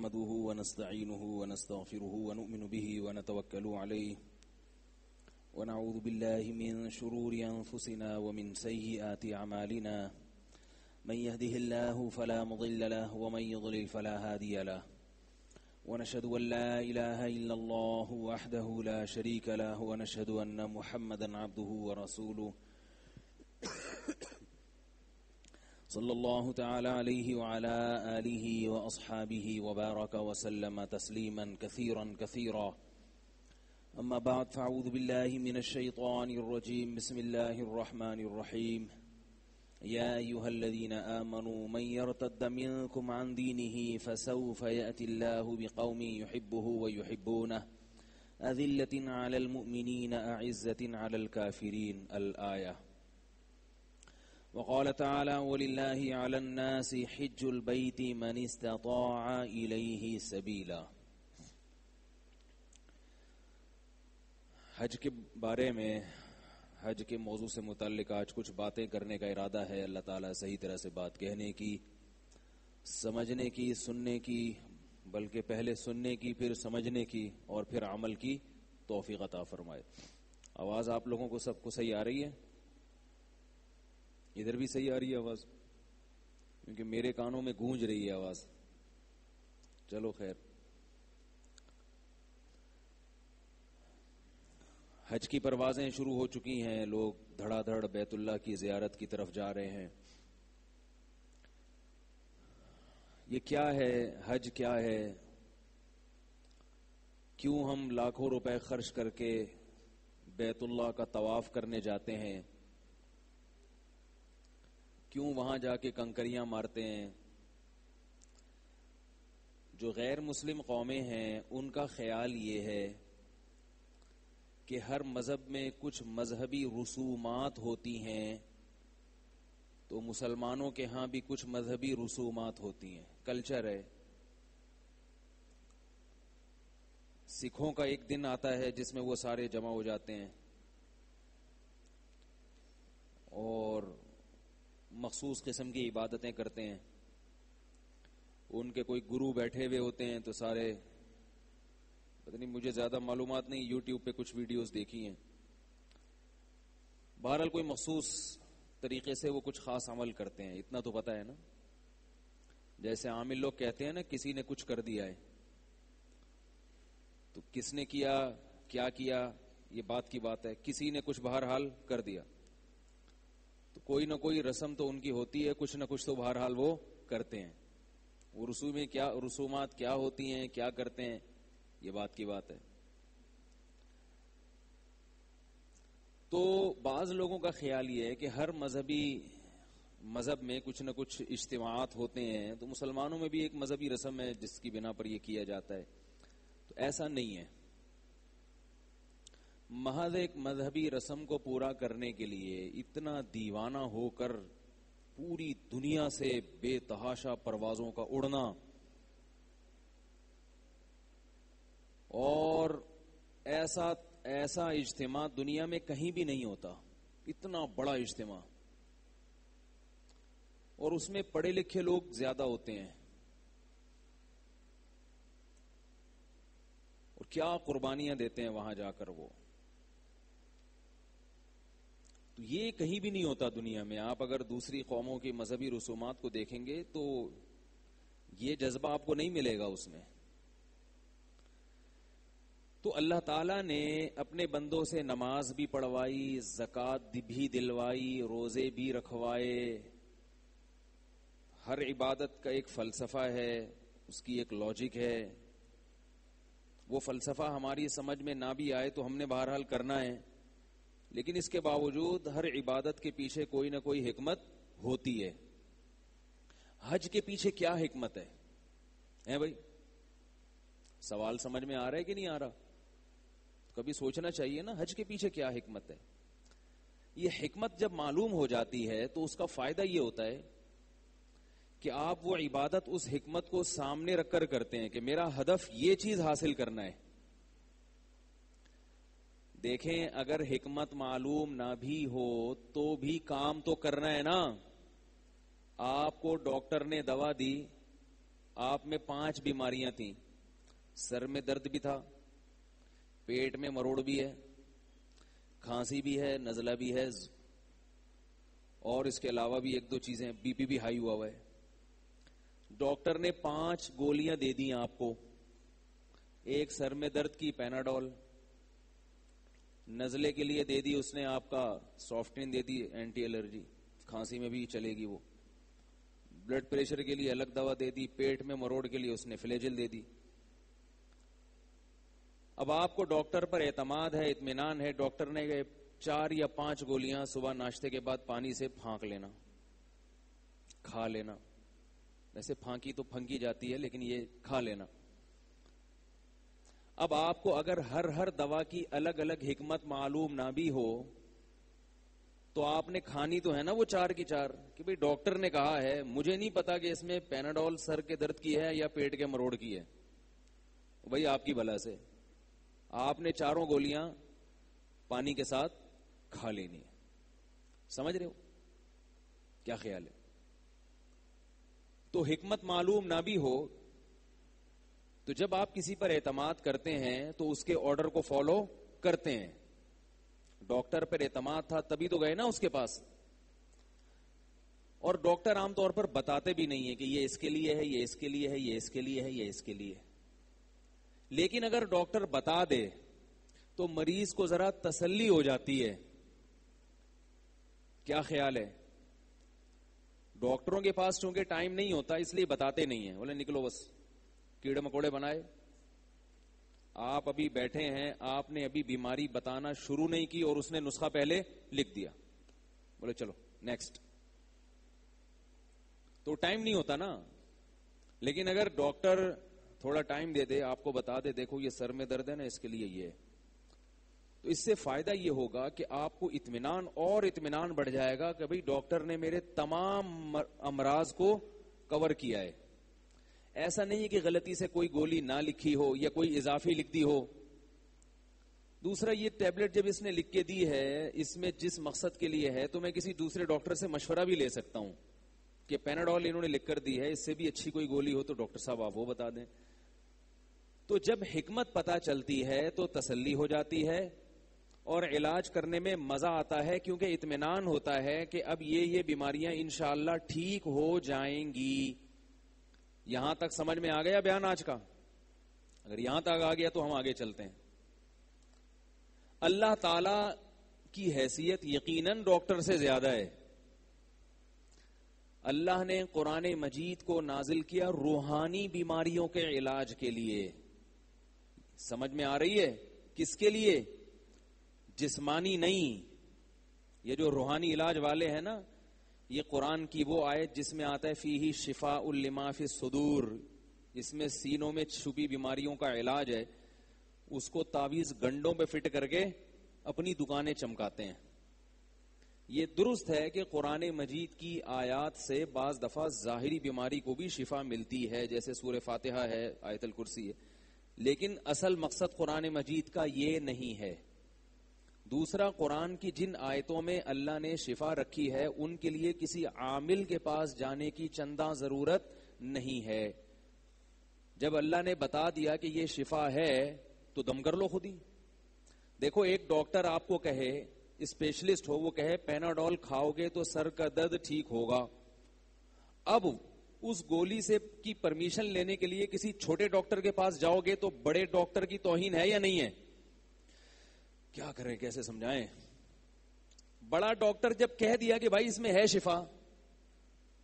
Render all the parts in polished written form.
نحمده ونستعينه ونستغفره ونؤمن به ونتوكل عليه ونعوذ بالله من شرور أنفسنا ومن سيئات أعمالنا من يهده الله فلا مضل له ومن يضلل فلا هادي له ونشهد أن لا إله إلا الله وحده لا شريك له ونشهد أن محمدا عبده ورسوله صلى الله تعالى عليه وعلى آله وأصحابه وبارك وسلم تسليما كثيرا كثيرا أما بعد فأعوذ بالله من الشيطان الرجيم بسم الله الرحمن الرحيم يا أيها الذين آمنوا من يرتد منكم عن دينه فسوف يأتي الله بقوم يحبه ويحبونه أذلة على المؤمنين أعزة على الكافرين الآية. وقال تعالى ولله على الناس حج البيت من استطاع إليه سبيلا. حج کے بارے میں حج کے موضوع سے متعلق آج کچھ باتیں کرنے کا ارادہ ہے. اللہ تعالیٰ صحیح طرح سے بات کہنے کی، سمجھنے کی، سننے کی، بلکہ پہلے سننے کی، پھر سمجھنے کی اور پھر عمل کی توفیق عطا فرمائے. آواز آپ لوگوں کو سب کو صحیح آ رہی ہے؟ ادھر بھی صحیح آ رہی ہے آواز؟ کیونکہ میرے کانوں میں گونج رہی ہے آواز. چلو خیر. حج کی پروازیں شروع ہو چکی ہیں، لوگ دھڑا دھڑ بیت اللہ کی زیارت کی طرف جا رہے ہیں. یہ کیا ہے؟ حج کیا ہے؟ کیوں ہم لاکھوں روپے خرچ کر کے بیت اللہ کا طواف کرنے جاتے ہیں؟ کیوں وہاں جا کے کنکریاں مارتے ہیں؟ جو غیر مسلم قومیں ہیں ان کا خیال یہ ہے کہ ہر مذہب میں کچھ مذہبی رسومات ہوتی ہیں، تو مسلمانوں کے ہاں بھی کچھ مذہبی رسومات ہوتی ہیں. کلچر ہے. سکھوں کا ایک دن آتا ہے جس میں وہ سارے جمع ہو جاتے ہیں اور مخصوص قسم کی عبادتیں کرتے ہیں. ان کے کوئی گرو بیٹھے ہوئے ہوتے ہیں تو سارے، پتہ نہیں مجھے زیادہ معلومات نہیں، یوٹیوب پہ کچھ ویڈیوز دیکھی ہیں. بہرحال کوئی مخصوص طریقے سے وہ کچھ خاص عمل کرتے ہیں. اتنا تو پتہ ہے نا. جیسے عامل لوگ کہتے ہیں نا کسی نے کچھ کر دیا ہے، تو کس نے کیا، کیا کیا، یہ بات کی بات ہے. کسی نے کچھ بہرحال کر دیا تو کوئی نہ کوئی رسم تو ان کی ہوتی ہے، کچھ نہ کچھ تو بہرحال وہ کرتے ہیں. وہ رسومات کیا ہوتی ہیں، کیا کرتے ہیں، یہ بات کی بات ہے. تو بعض لوگوں کا خیال یہ ہے کہ ہر مذہب میں کچھ نہ کچھ اجتماعات ہوتے ہیں، تو مسلمانوں میں بھی ایک مذہبی رسم ہے جس کی بنا پر یہ کیا جاتا ہے. تو ایسا نہیں ہے. محض ایک مذہبی رسم کو پورا کرنے کے لیے اتنا دیوانہ ہو کر پوری دنیا سے بے تحاشا پروازوں کا اڑنا اور ایسا اجتماع دنیا میں کہیں بھی نہیں ہوتا. اتنا بڑا اجتماع، اور اس میں پڑھے لکھے لوگ زیادہ ہوتے ہیں، اور کیا قربانیاں دیتے ہیں وہاں جا کر وہ. تو یہ کہیں بھی نہیں ہوتا دنیا میں. آپ اگر دوسری قوموں کی مذہبی رسومات کو دیکھیں گے تو یہ جذبہ آپ کو نہیں ملے گا اس میں. تو اللہ تعالیٰ نے اپنے بندوں سے نماز بھی پڑھوائی، زکوٰۃ بھی دلوائی، روزے بھی رکھوائے. ہر عبادت کا ایک فلسفہ ہے، اس کی ایک لاجک ہے. وہ فلسفہ ہماری سمجھ میں نہ بھی آئے تو ہم نے بہرحال کرنا ہے، لیکن اس کے باوجود ہر عبادت کے پیچھے کوئی نہ کوئی حکمت ہوتی ہے. حج کے پیچھے کیا حکمت ہے بھائی؟ سوال سمجھ میں آ رہا ہے کہ نہیں آ رہا؟ کبھی سوچنا چاہیے نا، حج کے پیچھے کیا حکمت ہے. یہ حکمت جب معلوم ہو جاتی ہے تو اس کا فائدہ یہ ہوتا ہے کہ آپ وہ عبادت اس حکمت کو سامنے رکھ کر کرتے ہیں کہ میرا ہدف یہ چیز حاصل کرنا ہے. دیکھیں اگر حکمت معلوم نہ بھی ہو تو بھی کام تو کرنا ہے نا. آپ کو ڈاکٹر نے دوا دی آپ میں 5 بیماریاں تھیں، سر میں درد بھی تھا، پیٹ میں مروڑ بھی ہے، کھانسی بھی ہے، نزلہ بھی ہے، اور اس کے علاوہ بھی 1-2 چیزیں، بی پی بھی ہائی ہوا ہے. ڈاکٹر نے 5 گولیاں دے دی آپ کو. ایک سر میں درد کی پیناڈول، نزلے کے لیے دے دی اس نے آپ کا سافٹرین دے دی اینٹی الرجی، کھانسی میں بھی چلے گی وہ. بلڈ پریشر کے لیے الگ دوا دے دی، پیٹ میں مروڑ کے لیے اس نے فلیجل دے دی. اب آپ کو ڈاکٹر پر اعتماد ہے، اطمینان ہے. ڈاکٹر نے 4 یا 5 گولیاں صبح ناشتے کے بعد پانی سے پھانک لینا، کھا لینا. ویسے پھانکی تو پھنکی جاتی ہے، لیکن یہ کھا لینا. اب آپ کو اگر ہر دوا کی الگ الگ حکمت معلوم نہ بھی ہو تو آپ نے کھانی تو ہے نا وہ 4 کی 4، کہ بھئی ڈاکٹر نے کہا ہے، مجھے نہیں پتا کہ اس میں پیناڈول سر کے درد کی ہے یا پیٹ کے مروڑ کی ہے. بھئی آپ کی بھلا سے آپ نے 4 گولیاں پانی کے ساتھ کھا لینی ہے. سمجھ رہے ہو کیا خیال ہے؟ تو حکمت معلوم نہ بھی ہو تو جب آپ کسی پر اعتماد کرتے ہیں تو اس کے آرڈر کو فالو کرتے ہیں. ڈاکٹر پر اعتماد تھا تبھی تو گئے نا اس کے پاس. اور ڈاکٹر عام طور پر بتاتے بھی نہیں ہیں کہ یہ اس کے لیے ہے، یہ اس کے لیے ہے، یہ اس کے لیے ہے، یہ اس کے لیے. لیکن اگر ڈاکٹر بتا دے تو مریض کو ذرا تسلی ہو جاتی ہے. کیا خیال ہے؟ ڈاکٹروں کے پاس چونکہ ٹائم نہیں ہوتا اس لیے بتاتے نہیں ہیں، بولے نکلو بس کیڑے مکوڑے بنائے. آپ ابھی بیٹھے ہیں، آپ نے ابھی بیماری بتانا شروع نہیں کی اور اس نے نسخہ پہلے لکھ دیا، بولے چلو نیکسٹ. تو ٹائم نہیں ہوتا نا. لیکن اگر ڈاکٹر تھوڑا ٹائم دے دے، آپ کو بتا دے دیکھو یہ سر میں درد ہے نا اس کے لیے یہ ہے، تو اس سے فائدہ یہ ہوگا کہ آپ کو اطمینان اور اطمینان بڑھ جائے گا کہ بھئی ڈاکٹر نے میرے تمام امراض کو کور کیا ہے. ایسا نہیں ہے کہ غلطی سے کوئی گولی نہ لکھی ہو یا کوئی اضافی لکھ دی ہو. دوسرا، یہ ٹیبلٹ جب اس نے لکھ کے دی ہے اس میں جس مقصد کے لیے ہے تو میں کسی دوسرے ڈاکٹر سے مشورہ بھی لے سکتا ہوں کہ پیناڈول انہوں نے لکھ کر دی ہے، اس سے بھی اچھی کوئی گولی ہو تو ڈاکٹر صاحب آپ وہ بتا دیں. تو جب حکمت پتہ چلتی ہے تو تسلی ہو جاتی ہے اور علاج کرنے میں مزہ آتا ہے، کیونکہ اطمینان ہوتا ہے کہ اب یہ بیماریاں انشاءاللہ ٹھیک ہو جائیں گی. یہاں تک سمجھ میں آ گیا بیان آج کا؟ اگر یہاں تک آ گیا تو ہم آگے چلتے ہیں. اللہ تعالی کی حیثیت یقیناً ڈاکٹر سے زیادہ ہے. اللہ نے قرآن مجید کو نازل کیا روحانی بیماریوں کے علاج کے لیے. سمجھ میں آ رہی ہے؟ کس کے لیے؟ جسمانی نہیں. یہ جو روحانی علاج والے ہیں نا، یہ قرآن کی وہ آیت جس میں آتا ہے فیہ شفاء لما فی الصدور، اس میں سینوں میں چھپی بیماریوں کا علاج ہے، اس کو تعویذ گنڈوں پہ فٹ کر کے اپنی دکانیں چمکاتے ہیں. یہ درست ہے کہ قرآن مجید کی آیات سے بعض دفعہ ظاہری بیماری کو بھی شفا ملتی ہے، جیسے سورہ فاتحہ ہے، آیت الکرسی ہے، لیکن اصل مقصد قرآن مجید کا یہ نہیں ہے. دوسرا، قرآن کی جن آیتوں میں اللہ نے شفا رکھی ہے ان کے لیے کسی عامل کے پاس جانے کی چنداں ضرورت نہیں ہے. جب اللہ نے بتا دیا کہ یہ شفا ہے تو دم کر لو خود ہی. دیکھو، ایک ڈاکٹر آپ کو کہے، اسپیشلسٹ ہو، وہ کہے پیناڈول کھاؤ گے تو سر کا درد ٹھیک ہوگا. اب اس گولی سے کی پرمیشن لینے کے لیے کسی چھوٹے ڈاکٹر کے پاس جاؤ گے تو بڑے ڈاکٹر کی توہین ہے یا نہیں ہے؟ کیا کریں، کیسے سمجھائیں؟ بڑا ڈاکٹر جب کہہ دیا کہ بھائی اس میں ہے شفا،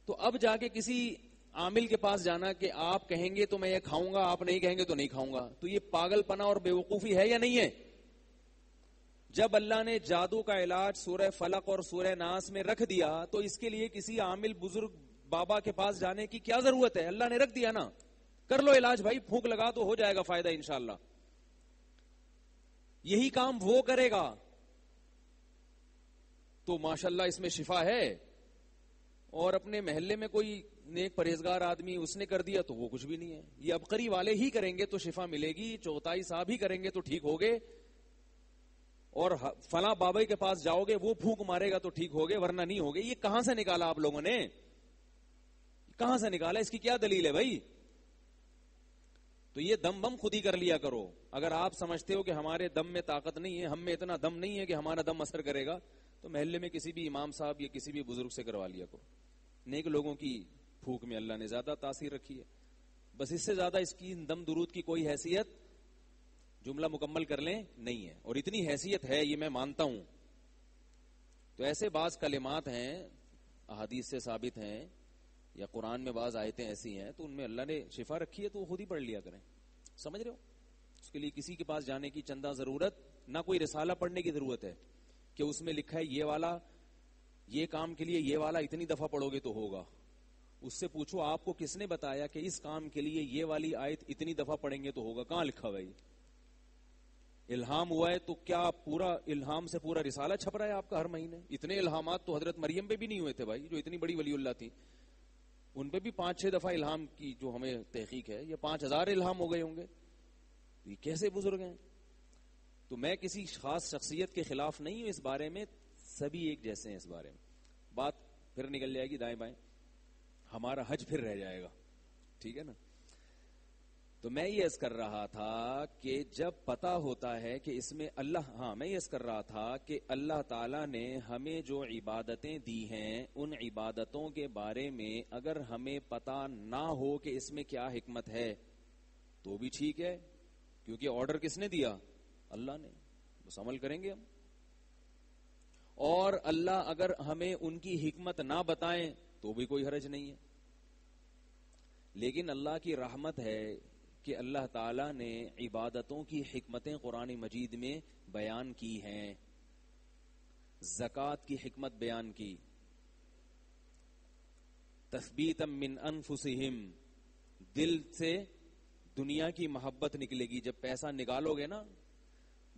تو اب جا کے کسی عامل کے پاس جانا کہ آپ کہیں گے تو میں یہ کھاؤں گا، آپ نہیں کہیں گے تو نہیں کھاؤں گا، تو یہ پاگل پنا اور بیوقوفی ہے یا نہیں ہے؟ جب اللہ نے جادو کا علاج سورہ فلق اور سورہ ناس میں رکھ دیا تو اس کے لیے کسی عامل بزرگ بابا کے پاس جانے کی کیا ضرورت ہے؟ اللہ نے رکھ دیا نا، کر لو علاج بھائی، پھونک لگا تو ہو جائے گا فائدہ انشاءاللہ. یہی کام وہ کرے گا تو ماشاءاللہ اس میں شفا ہے. اور اپنے محلے میں کوئی نیک پرہیزگار آدمی اس نے کر دیا تو وہ کچھ بھی نہیں ہے. یہ ابقری والے ہی کریں گے تو شفا ملے گی، چوتھائی صاحب ہی کریں گے تو ٹھیک ہوگے، اور فلاں بابا کے پاس جاؤ گے وہ پھونک مارے گا تو ٹھیک ہوگے، ورنہ نہیں ہوگے. یہ کہاں سے نکالا آپ لوگوں نے؟ کہاں سے نکالا؟ اس کی کیا دلیل ہے بھائی؟ تو یہ دم بم خود ہی کر لیا کرو. اگر آپ سمجھتے ہو کہ ہمارے دم میں طاقت نہیں ہے, ہم میں اتنا دم نہیں ہے کہ ہمارا دم اثر کرے گا, تو محلے میں کسی بھی امام صاحب یا کسی بھی بزرگ سے کروا لیا کرو. نیک لوگوں کی پھونک میں اللہ نے زیادہ تاثیر رکھی ہے. بس اس سے زیادہ اس کی دم درود کی کوئی حیثیت, جملہ مکمل کر لیں, نہیں ہے. اور اتنی حیثیت ہے یہ میں مانتا ہوں. تو ایسے بعض کلمات ہیں احادیث سے ثابت ہیں یا قرآن میں بعض آیتیں ایسی ہیں تو ان میں اللہ نے شفا رکھی ہے, تو وہ خود ہی پڑھ لیا کریں. سمجھ رہے ہو؟ اس کے لیے کسی کے پاس جانے کی چندہ ضرورت نہ, کوئی رسالہ پڑھنے کی ضرورت ہے کہ اس میں لکھا ہے یہ والا, یہ کام کے لیے یہ والا اتنی دفعہ پڑھو گے تو ہوگا. اس سے پوچھو آپ کو کس نے بتایا کہ اس کام کے لیے یہ والی آیت اتنی دفعہ پڑھیں گے تو ہوگا؟ کہاں لکھا ہوا ہے؟ الہام ہوا ہے تو کیا پورا الہام سے پورا رسالہ چھپ رہا ہے آپ کا ہر مہینے؟ اتنے الہامات تو حضرت مریم پہ بھی نہیں ہوئے تھے بھائی, جو اتنی بڑی ولی اللہ تھی. ان پہ بھی 5-6 دفعہ الہام کی جو ہمیں تحقیق ہے, یہ 5000 الہام ہو گئے ہوں گے. یہ کیسے بزرگ ہیں؟ تو میں کسی خاص شخصیت کے خلاف نہیں ہوں اس بارے میں, سبھی ایک جیسے ہیں اس بارے میں. بات پھر نکل جائے گی دائیں بائیں, ہمارا حج پھر رہ جائے گا, ٹھیک ہے نا. تو میں یہ عرض کر رہا تھا کہ جب پتا ہوتا ہے کہ اس میں میں یہ عرض کر رہا تھا کہ اللہ تعالیٰ نے ہمیں جو عبادتیں دی ہیں ان عبادتوں کے بارے میں اگر ہمیں پتا نہ ہو کہ اس میں کیا حکمت ہے تو بھی ٹھیک ہے, کیونکہ آرڈر کس نے دیا؟ اللہ نے. بس عمل کریں گے ہم. اور اللہ اگر ہمیں ان کی حکمت نہ بتائیں تو بھی کوئی حرج نہیں ہے. لیکن اللہ کی رحمت ہے کہ اللہ تعالی نے عبادتوں کی حکمتیں قرآن مجید میں بیان کی ہیں. زکوٰۃ کی حکمت بیان کی, تثبیتا من انفسہم, دل سے دنیا کی محبت نکلے گی. جب پیسہ نکالو گے نا,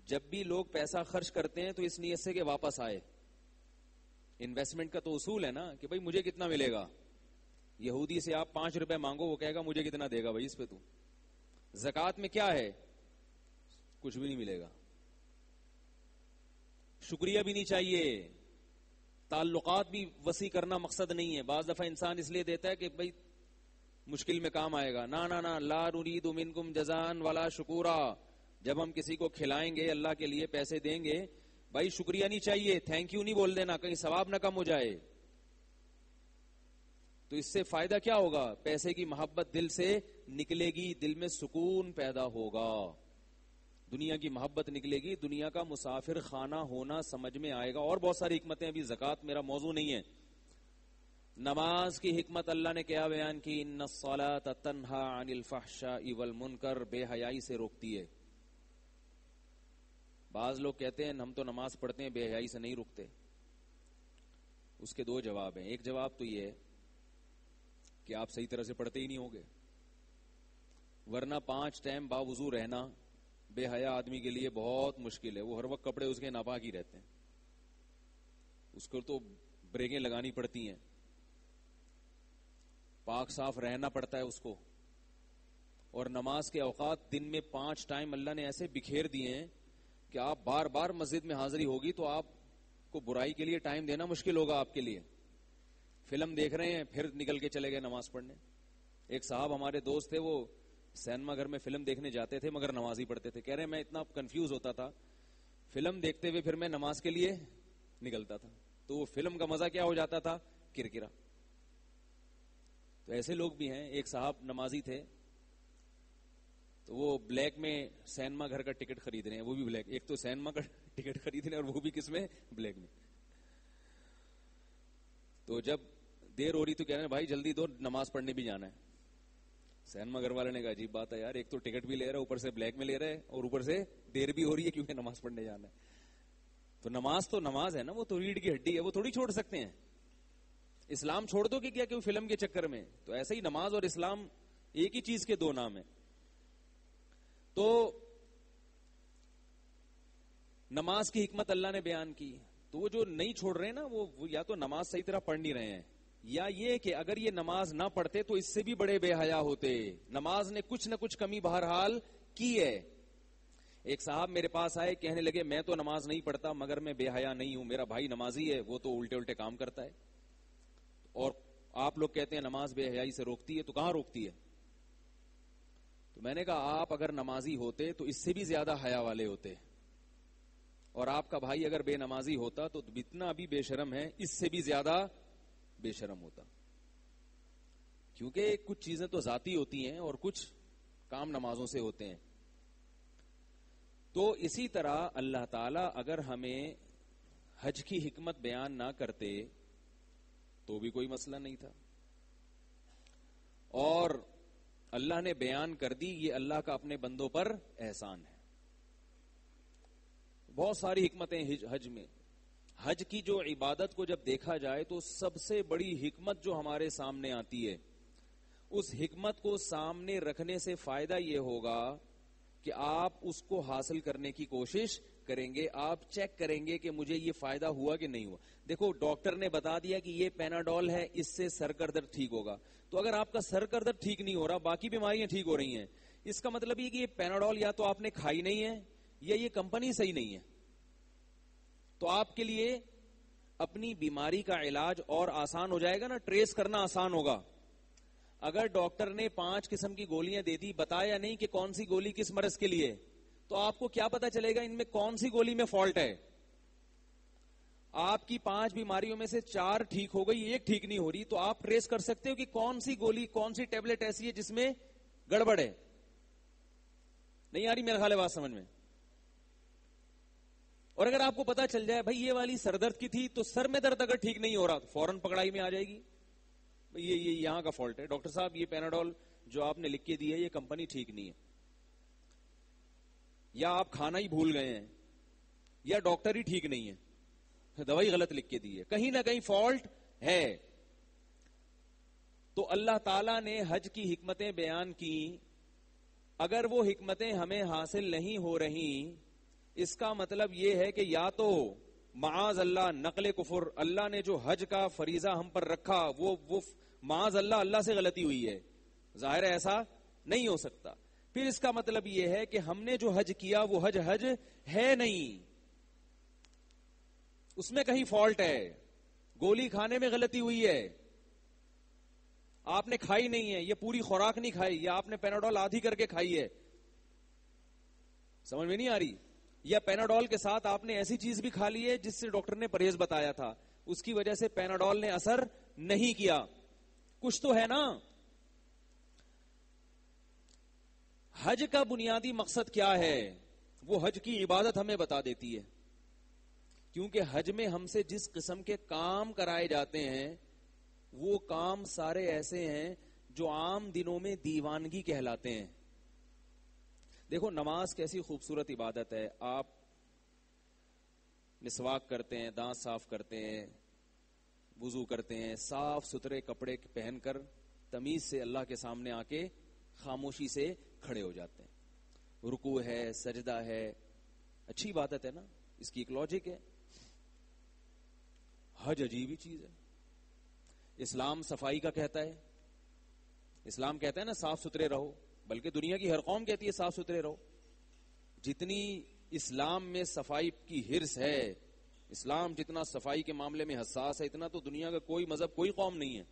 جب بھی لوگ پیسہ خرچ کرتے ہیں تو اس نیت سے کہ واپس آئے. انویسٹمنٹ کا تو اصول ہے نا کہ بھائی مجھے کتنا ملے گا. یہودی سے آپ 5 روپے مانگو, وہ کہے گا مجھے کتنا دے گا بھائی اس پہ تو. زکوٰۃ میں کیا ہے؟ کچھ بھی نہیں ملے گا. شکریہ بھی نہیں چاہیے, تعلقات بھی وسیع کرنا مقصد نہیں ہے. بعض دفعہ انسان اس لیے دیتا ہے کہ بھائی مشکل میں کام آئے گا. نا نا نا, لا نرید منکم جزاء ولا شکورا. جب ہم کسی کو کھلائیں گے, اللہ کے لیے پیسے دیں گے, بھائی شکریہ نہیں چاہیے, تھینک یو نہیں بول دینا, کہیں ثواب نہ کم ہو جائے. تو اس سے فائدہ کیا ہوگا؟ پیسے کی محبت دل سے نکلے گی, دل میں سکون پیدا ہوگا, دنیا کی محبت نکلے گی, دنیا کا مسافر خانہ ہونا سمجھ میں آئے گا. اور بہت ساری حکمتیں, ابھی زکوٰۃ میرا موضوع نہیں ہے. نماز کی حکمت اللہ نے کیا بیان کی؟ ان الصلاۃ تنہی عن الفحشاء والمنکر, بے حیائی سے روکتی ہے. بعض لوگ کہتے ہیں ہم تو نماز پڑھتے ہیں بے حیائی سے نہیں رکتے. اس کے 2 جواب ہیں. ایک جواب تو یہ ہے کہ آپ صحیح طرح سے پڑھتے ہی نہیں ہوگے, ورنہ 5 ٹائم باوضو رہنا بے حیا آدمی کے لیے بہت مشکل ہے. وہ ہر وقت کپڑے اس کے ناپاک ہی رہتے ہیں, اس کو تو بریکیں لگانی پڑتی ہیں, پاک صاف رہنا پڑتا ہے اس کو. اور نماز کے اوقات دن میں 5 ٹائم اللہ نے ایسے بکھیر دیے ہیں کہ آپ بار بار مسجد میں حاضری ہوگی تو آپ کو برائی کے لیے ٹائم دینا مشکل ہوگا آپ کے لیے. فلم دیکھ رہے ہیں پھر نکل کے چلے گئے نماز پڑھنے. ایک صاحب ہمارے دوست تھے, وہ سینما گھر میں فلم دیکھنے جاتے تھے مگر نماز ہی پڑھتے تھے. کہہ رہے ہیں میں اتنا کنفیوز ہوتا تھا, فلم دیکھتے ہوئے پھر میں نماز کے لیے نکلتا تھا, تو وہ فلم کا مزہ کیا ہو جاتا تھا؟ کرکرا. تو ایسے لوگ بھی ہیں. ایک صاحب نمازی تھے, تو وہ بلیک میں سینما گھر کا ٹکٹ خرید رہے ہیں, وہ بھی بلیک. ایک تو سینما کا ٹکٹ خرید رہے ہیں اور وہ بھی کس میں؟ بلیک میں. تو جب دیر ہو رہی تو کہہ رہے ہیں بھائی جلدی دو, نماز پڑھنے بھی جانا ہے. سینما گھر والے نے کہا عجیب بات ہے یار, ایک تو ٹکٹ بھی لے رہا ہے, اوپر سے بلیک میں لے رہا ہے, اور اوپر سے دیر بھی ہو رہی ہے کیونکہ نماز پڑھنے جانا ہے. تو نماز ہے نا, وہ تو ریڑھ کی ہڈی ہے, وہ تھوڑی چھوڑ سکتے ہیں. اسلام چھوڑ دو کہ کیا کہ فلم کے چکر میں؟ تو ایسے ہی نماز اور اسلام ایک ہی چیز کے 2 نام ہیں. تو نماز کی حکمت اللہ نے بیان کی. تو وہ جو نہیں چھوڑ رہے ہیں نا, وہ یا تو نماز صحیح طرح پڑھ نہیں رہے ہیں, یا یہ کہ اگر یہ نماز نہ پڑھتے تو اس سے بھی بڑے بے حیا ہوتے. نماز نے کچھ نہ کچھ کمی بہرحال کی ہے. ایک صاحب میرے پاس آئے, کہنے لگے میں تو نماز نہیں پڑھتا مگر میں بے حیا نہیں ہوں, میرا بھائی نمازی ہے, وہ تو الٹے الٹے کام کرتا ہے. اور آپ لوگ کہتے ہیں نماز بے حیائی سے روکتی ہے, تو کہاں روکتی ہے؟ تو تو میں نے کہا آپ اگر نمازی ہوتے تو اس سے بھی زیادہ حیا والے ہوتے, اور آپ کا بھائی اگر بے نمازی ہوتا تو اتنا بھی بے شرم ہے اس سے بھی زیادہ بے شرم ہوتا, کیونکہ کچھ چیزیں تو ذاتی ہوتی ہیں اور کچھ کام نمازوں سے ہوتے ہیں. تو اسی طرح اللہ تعالیٰ اگر ہمیں حج کی حکمت بیان نہ کرتے تو بھی کوئی مسئلہ نہیں تھا, اور اللہ نے بیان کر دی, یہ اللہ کا اپنے بندوں پر احسان ہے. بہت ساری حکمتیں حج میں. حج کی جو عبادت کو جب دیکھا جائے تو سب سے بڑی حکمت جو ہمارے سامنے آتی ہے, اس حکمت کو سامنے رکھنے سے فائدہ یہ ہوگا کہ آپ اس کو حاصل کرنے کی کوشش کریں گے, آپ چیک کریں گے کہ مجھے یہ فائدہ ہوا کہ نہیں ہوا. دیکھو ڈاکٹر نے بتا دیا کہ یہ پیناڈول ہے, اس سے سر کا درد ٹھیک ہوگا, تو اگر آپ کا سر کا درد ٹھیک نہیں ہو رہا, باقی بیماریاں ٹھیک ہو رہی ہیں, اس کا مطلب یہ کہ یہ پیناڈول یا تو آپ نے کھائی نہیں ہے یا یہ کمپنی صحیح نہیں ہے. تو آپ کے لیے اپنی بیماری کا علاج اور آسان ہو جائے گا نا, ٹریس کرنا آسان ہوگا. اگر ڈاکٹر نے 5 قسم کی گولیاں دے دی, بتایا نہیں کہ کون سی گولی کس مرض کے لیے, تو آپ کو کیا پتا چلے گا ان میں کون سی گولی میں فالٹ ہے. آپ کی 5 بیماریوں میں سے 4 ٹھیک ہو گئی, 1 ٹھیک نہیں ہو رہی, تو آپ ٹریس کر سکتے ہو کہ کون سی گولی, کون سی ٹیبلٹ ایسی ہے جس میں گڑبڑ ہے. نہیں آ رہی میرا خیال ہے بات سمجھ میں؟ اور اگر آپ کو پتا چل جائے بھائی یہ والی سر درد کی تھی, تو سر میں درد اگر ٹھیک نہیں ہو رہا تو فوراً پکڑائی میں آ جائے گی, یہ یہاں کا فالٹ ہے, ڈاکٹر صاحب یہ پیناڈول جو آپ نے لکھ کے دی ہے یہ کمپنی ٹھیک نہیں ہے, یا آپ کھانا ہی بھول گئے ہیں, یا ڈاکٹر ہی ٹھیک نہیں ہے, دوائی غلط لکھ کے دی ہے, کہیں نہ کہیں فالٹ ہے. تو اللہ تعالیٰ نے حج کی حکمتیں بیان کی, اگر وہ حکمتیں ہمیں حاصل نہیں ہو رہی, اس کا مطلب یہ ہے کہ یا تو معاذ اللہ نقل کفر, اللہ نے جو حج کا فریضہ ہم پر رکھا وہ معاذ اللہ سے غلطی ہوئی ہے. ظاہر ہے ایسا نہیں ہو سکتا. پھر اس کا مطلب یہ ہے کہ ہم نے جو حج کیا وہ حج ہے نہیں, اس میں کہیں فالٹ ہے, گولی کھانے میں غلطی ہوئی ہے, آپ نے کھائی نہیں ہے, یہ پوری خوراک نہیں کھائی, یا آپ نے پیناڈول آدھی کر کے کھائی ہے. سمجھ میں نہیں آ رہی؟ یا پیناڈول کے ساتھ آپ نے ایسی چیز بھی کھا لی ہے جس سے ڈاکٹر نے پرہیز بتایا تھا, اس کی وجہ سے پیناڈول نے اثر نہیں کیا. کچھ تو ہے نا. حج کا بنیادی مقصد کیا ہے, وہ حج کی عبادت ہمیں بتا دیتی ہے, کیونکہ حج میں ہم سے جس قسم کے کام کرائے جاتے ہیں وہ کام سارے ایسے ہیں جو عام دنوں میں دیوانگی کہلاتے ہیں. دیکھو نماز کیسی خوبصورت عبادت ہے, آپ مسواک کرتے ہیں, دانت صاف کرتے ہیں, وضو کرتے ہیں, صاف ستھرے کپڑے پہن کر تمیز سے اللہ کے سامنے آ کے خاموشی سے کھڑے ہو جاتے ہیں. رکوع ہے, سجدہ ہے, اچھی عبادت ہے نا, اس کی ایک لاجک ہے. حج عجیب ہی چیز ہے. اسلام صفائی کا کہتا ہے, اسلام کہتا ہے نا صاف ستھرے رہو, بلکہ دنیا کی ہر قوم کہتی ہے صاف ستھرے رہو. جتنی اسلام میں صفائی کی ہرس ہے, اسلام جتنا صفائی کے معاملے میں حساس ہے, اتنا تو دنیا کا کوئی مذہب کوئی قوم نہیں ہے.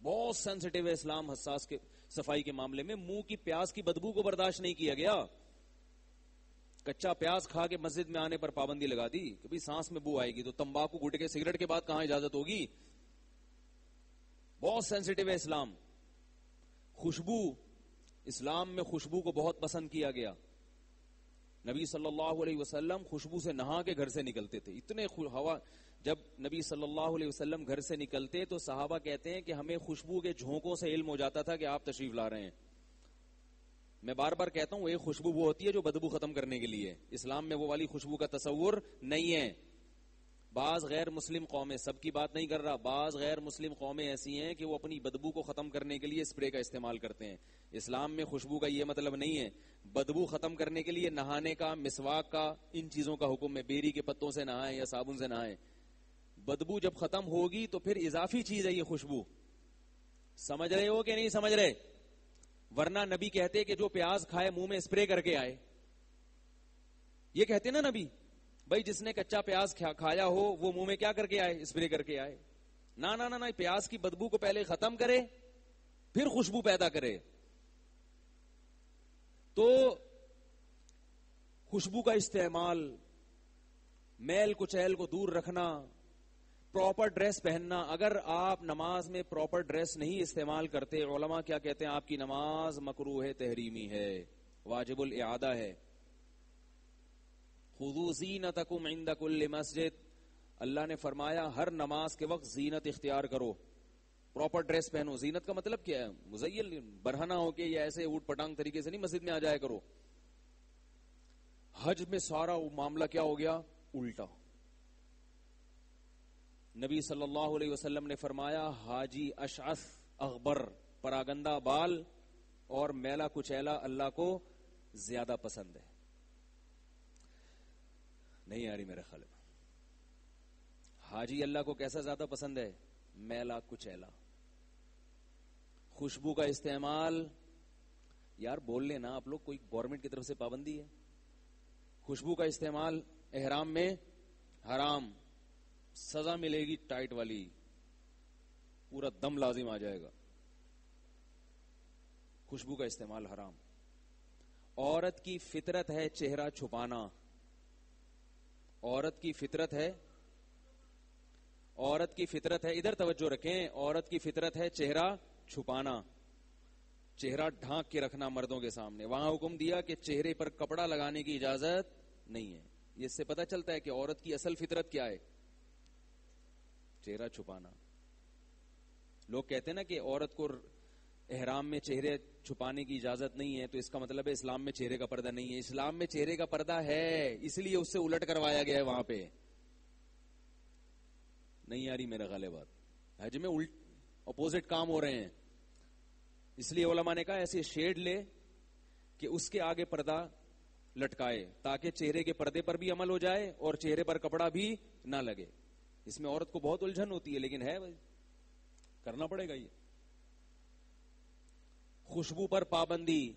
بہت سینسٹیو ہے اسلام حساس کے صفائی کے معاملے میں. منہ کی پیاز کی بدبو کو برداشت نہیں کیا گیا, کچا پیاز کھا کے مسجد میں آنے پر پابندی لگا دی کہ بھئی سانس میں بو آئے گی, تو تمباکو گٹکے سگریٹ کے بعد کہاں اجازت ہوگی. بہت سینسٹیو ہے اسلام. خوشبو, اسلام میں خوشبو کو بہت پسند کیا گیا. نبی صلی اللہ علیہ وسلم خوشبو سے نہا کے گھر سے نکلتے تھے. اتنے ہوا, جب نبی صلی اللہ علیہ وسلم گھر سے نکلتے تو صحابہ کہتے ہیں کہ ہمیں خوشبو کے جھونکوں سے علم ہو جاتا تھا کہ آپ تشریف لا رہے ہیں. میں بار بار کہتا ہوں ایک خوشبو وہ ہوتی ہے جو بدبو ختم کرنے کے لیے, اسلام میں وہ والی خوشبو کا تصور نہیں ہے. بعض غیر مسلم قومیں, سب کی بات نہیں کر رہا, بعض غیر مسلم قومیں ایسی ہیں کہ وہ اپنی بدبو کو ختم کرنے کے لیے اسپرے کا استعمال کرتے ہیں. اسلام میں خوشبو کا یہ مطلب نہیں ہے. بدبو ختم کرنے کے لیے نہانے کا, مسواک کا, ان چیزوں کا حکم ہے. بیری کے پتوں سے نہائیں یا صابن سے نہائیں. بدبو جب ختم ہوگی تو پھر اضافی چیز ہے یہ خوشبو. سمجھ رہے ہو کہ نہیں سمجھ رہے؟ ورنہ نبی کہتے کہ جو پیاز کھائے منہ میں اسپرے کر کے آئے. یہ کہتے نا نبی, بھائی جس نے کچا پیاز کھایا ہو وہ منہ میں کیا کر کے آئے, اسپرے کر کے آئے. نہ پیاز کی بدبو کو پہلے ختم کرے پھر خوشبو پیدا کرے. تو خوشبو کا استعمال، میل کچیل کو دور رکھنا، پراپر ڈریس پہننا. اگر آپ نماز میں پراپر ڈریس نہیں استعمال کرتے، علماء کیا کہتے ہیں؟ آپ کی نماز مکروہ تحریمی ہے، واجب الاعادہ ہے. خذوا زینتکم عند کل مسجد، اللہ نے فرمایا ہر نماز کے وقت زینت اختیار کرو، پراپر ڈریس پہنو. زینت کا مطلب کیا ہے؟ مزین برہنہ ہو کے یا ایسے اوٹ پٹانگ طریقے سے نہیں مسجد میں آ جایا کرو. حج میں سارا معاملہ کیا ہو گیا؟ الٹا. نبی صلی اللہ علیہ وسلم نے فرمایا حاجی اشعث اغبر، پراگندہ بال اور میلا کچیلا اللہ کو زیادہ پسند ہے. نہیں آ رہی میرے خیال میں؟ حاجی اللہ کو کیسا زیادہ پسند ہے؟ میلا کچیلا. خوشبو کا استعمال، یار بول لینا آپ لوگ، کوئی گورنمنٹ کی طرف سے پابندی ہے؟ خوشبو کا استعمال احرام میں حرام، سزا ملے گی ٹائٹ والی، پورا دم لازم آ جائے گا. خوشبو کا استعمال حرام. عورت کی فطرت ہے چہرہ چھپانا، عورت کی فطرت ہے، عورت کی فطرت ہے، ادھر توجہ رکھیں، عورت کی فطرت ہے چہرہ چھپانا، چہرہ ڈھانک کے رکھنا مردوں کے سامنے. وہاں حکم دیا کہ چہرے پر کپڑا لگانے کی اجازت نہیں ہے. اس سے پتہ چلتا ہے کہ عورت کی اصل فطرت کیا ہے؟ چہرہ چھپانا. لوگ کہتے ہیں نا کہ عورت کو احرام میں چہرے چھپانے کی اجازت نہیں ہے، تو اس کا مطلب ہے اسلام میں چہرے کا پردہ نہیں ہے. اسلام میں چہرے کا پردہ ہے، اس لیے اس سے الٹ کروایا گیا ہے. وہاں پہ نہیں آ رہی میرا غالب بات؟ حج میں اپوزٹ کام ہو رہے ہیں، اس لیے علماء نے کہا ایسے شیڈ لے کہ اس کے آگے پردہ لٹکائے تاکہ چہرے کے پردے پر بھی عمل ہو جائے اور چہرے پر کپڑا بھی نہ لگے. اس میں عورت کو بہت الجھن ہوتی ہے، لیکن ہے بھائی، کرنا پڑے گا. یہ خوشبو پر پابندی.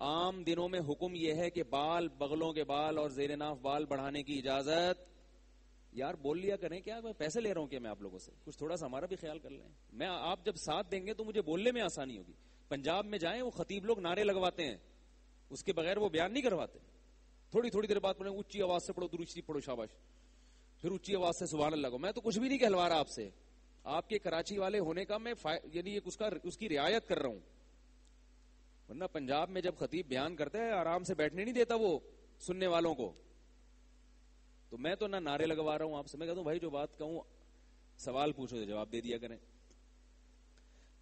عام دنوں میں حکم یہ ہے کہ بال، بغلوں کے بال اور زیر ناف بال بڑھانے کی اجازت. یار بول لیا کریں، کیا میں پیسے لے رہا ہوں کیا میں آپ لوگوں سے؟ کچھ تھوڑا سا ہمارا بھی خیال کر لیں. میں آپ جب ساتھ دیں گے تو مجھے بولنے میں آسانی ہوگی. پنجاب میں جائیں، وہ خطیب لوگ نعرے لگواتے ہیں، اس کے بغیر وہ بیان نہیں کرواتے. تھوڑی تھوڑی دیر بعد پڑھیں، اونچی آواز سے پڑھو درود شریف پڑھو، شاباش، پھر اونچی آواز سے سبحان اللہ. میں تو کچھ بھی نہیں کہلوا رہا آپ سے، آپ کے کراچی والے ہونے کا میں یعنی اس کی رعایت کر رہا ہوں. ورنہ پنجاب میں جب خطیب بیان کرتا ہے آرام سے بیٹھنے نہیں دیتا وہ سننے والوں کو. تو میں تو نہ نعرے لگوا رہا ہوں آپ سے، میں کہتا ہوں بھائی جو بات کہوں سوال پوچھو تو جواب دے دیا کریں.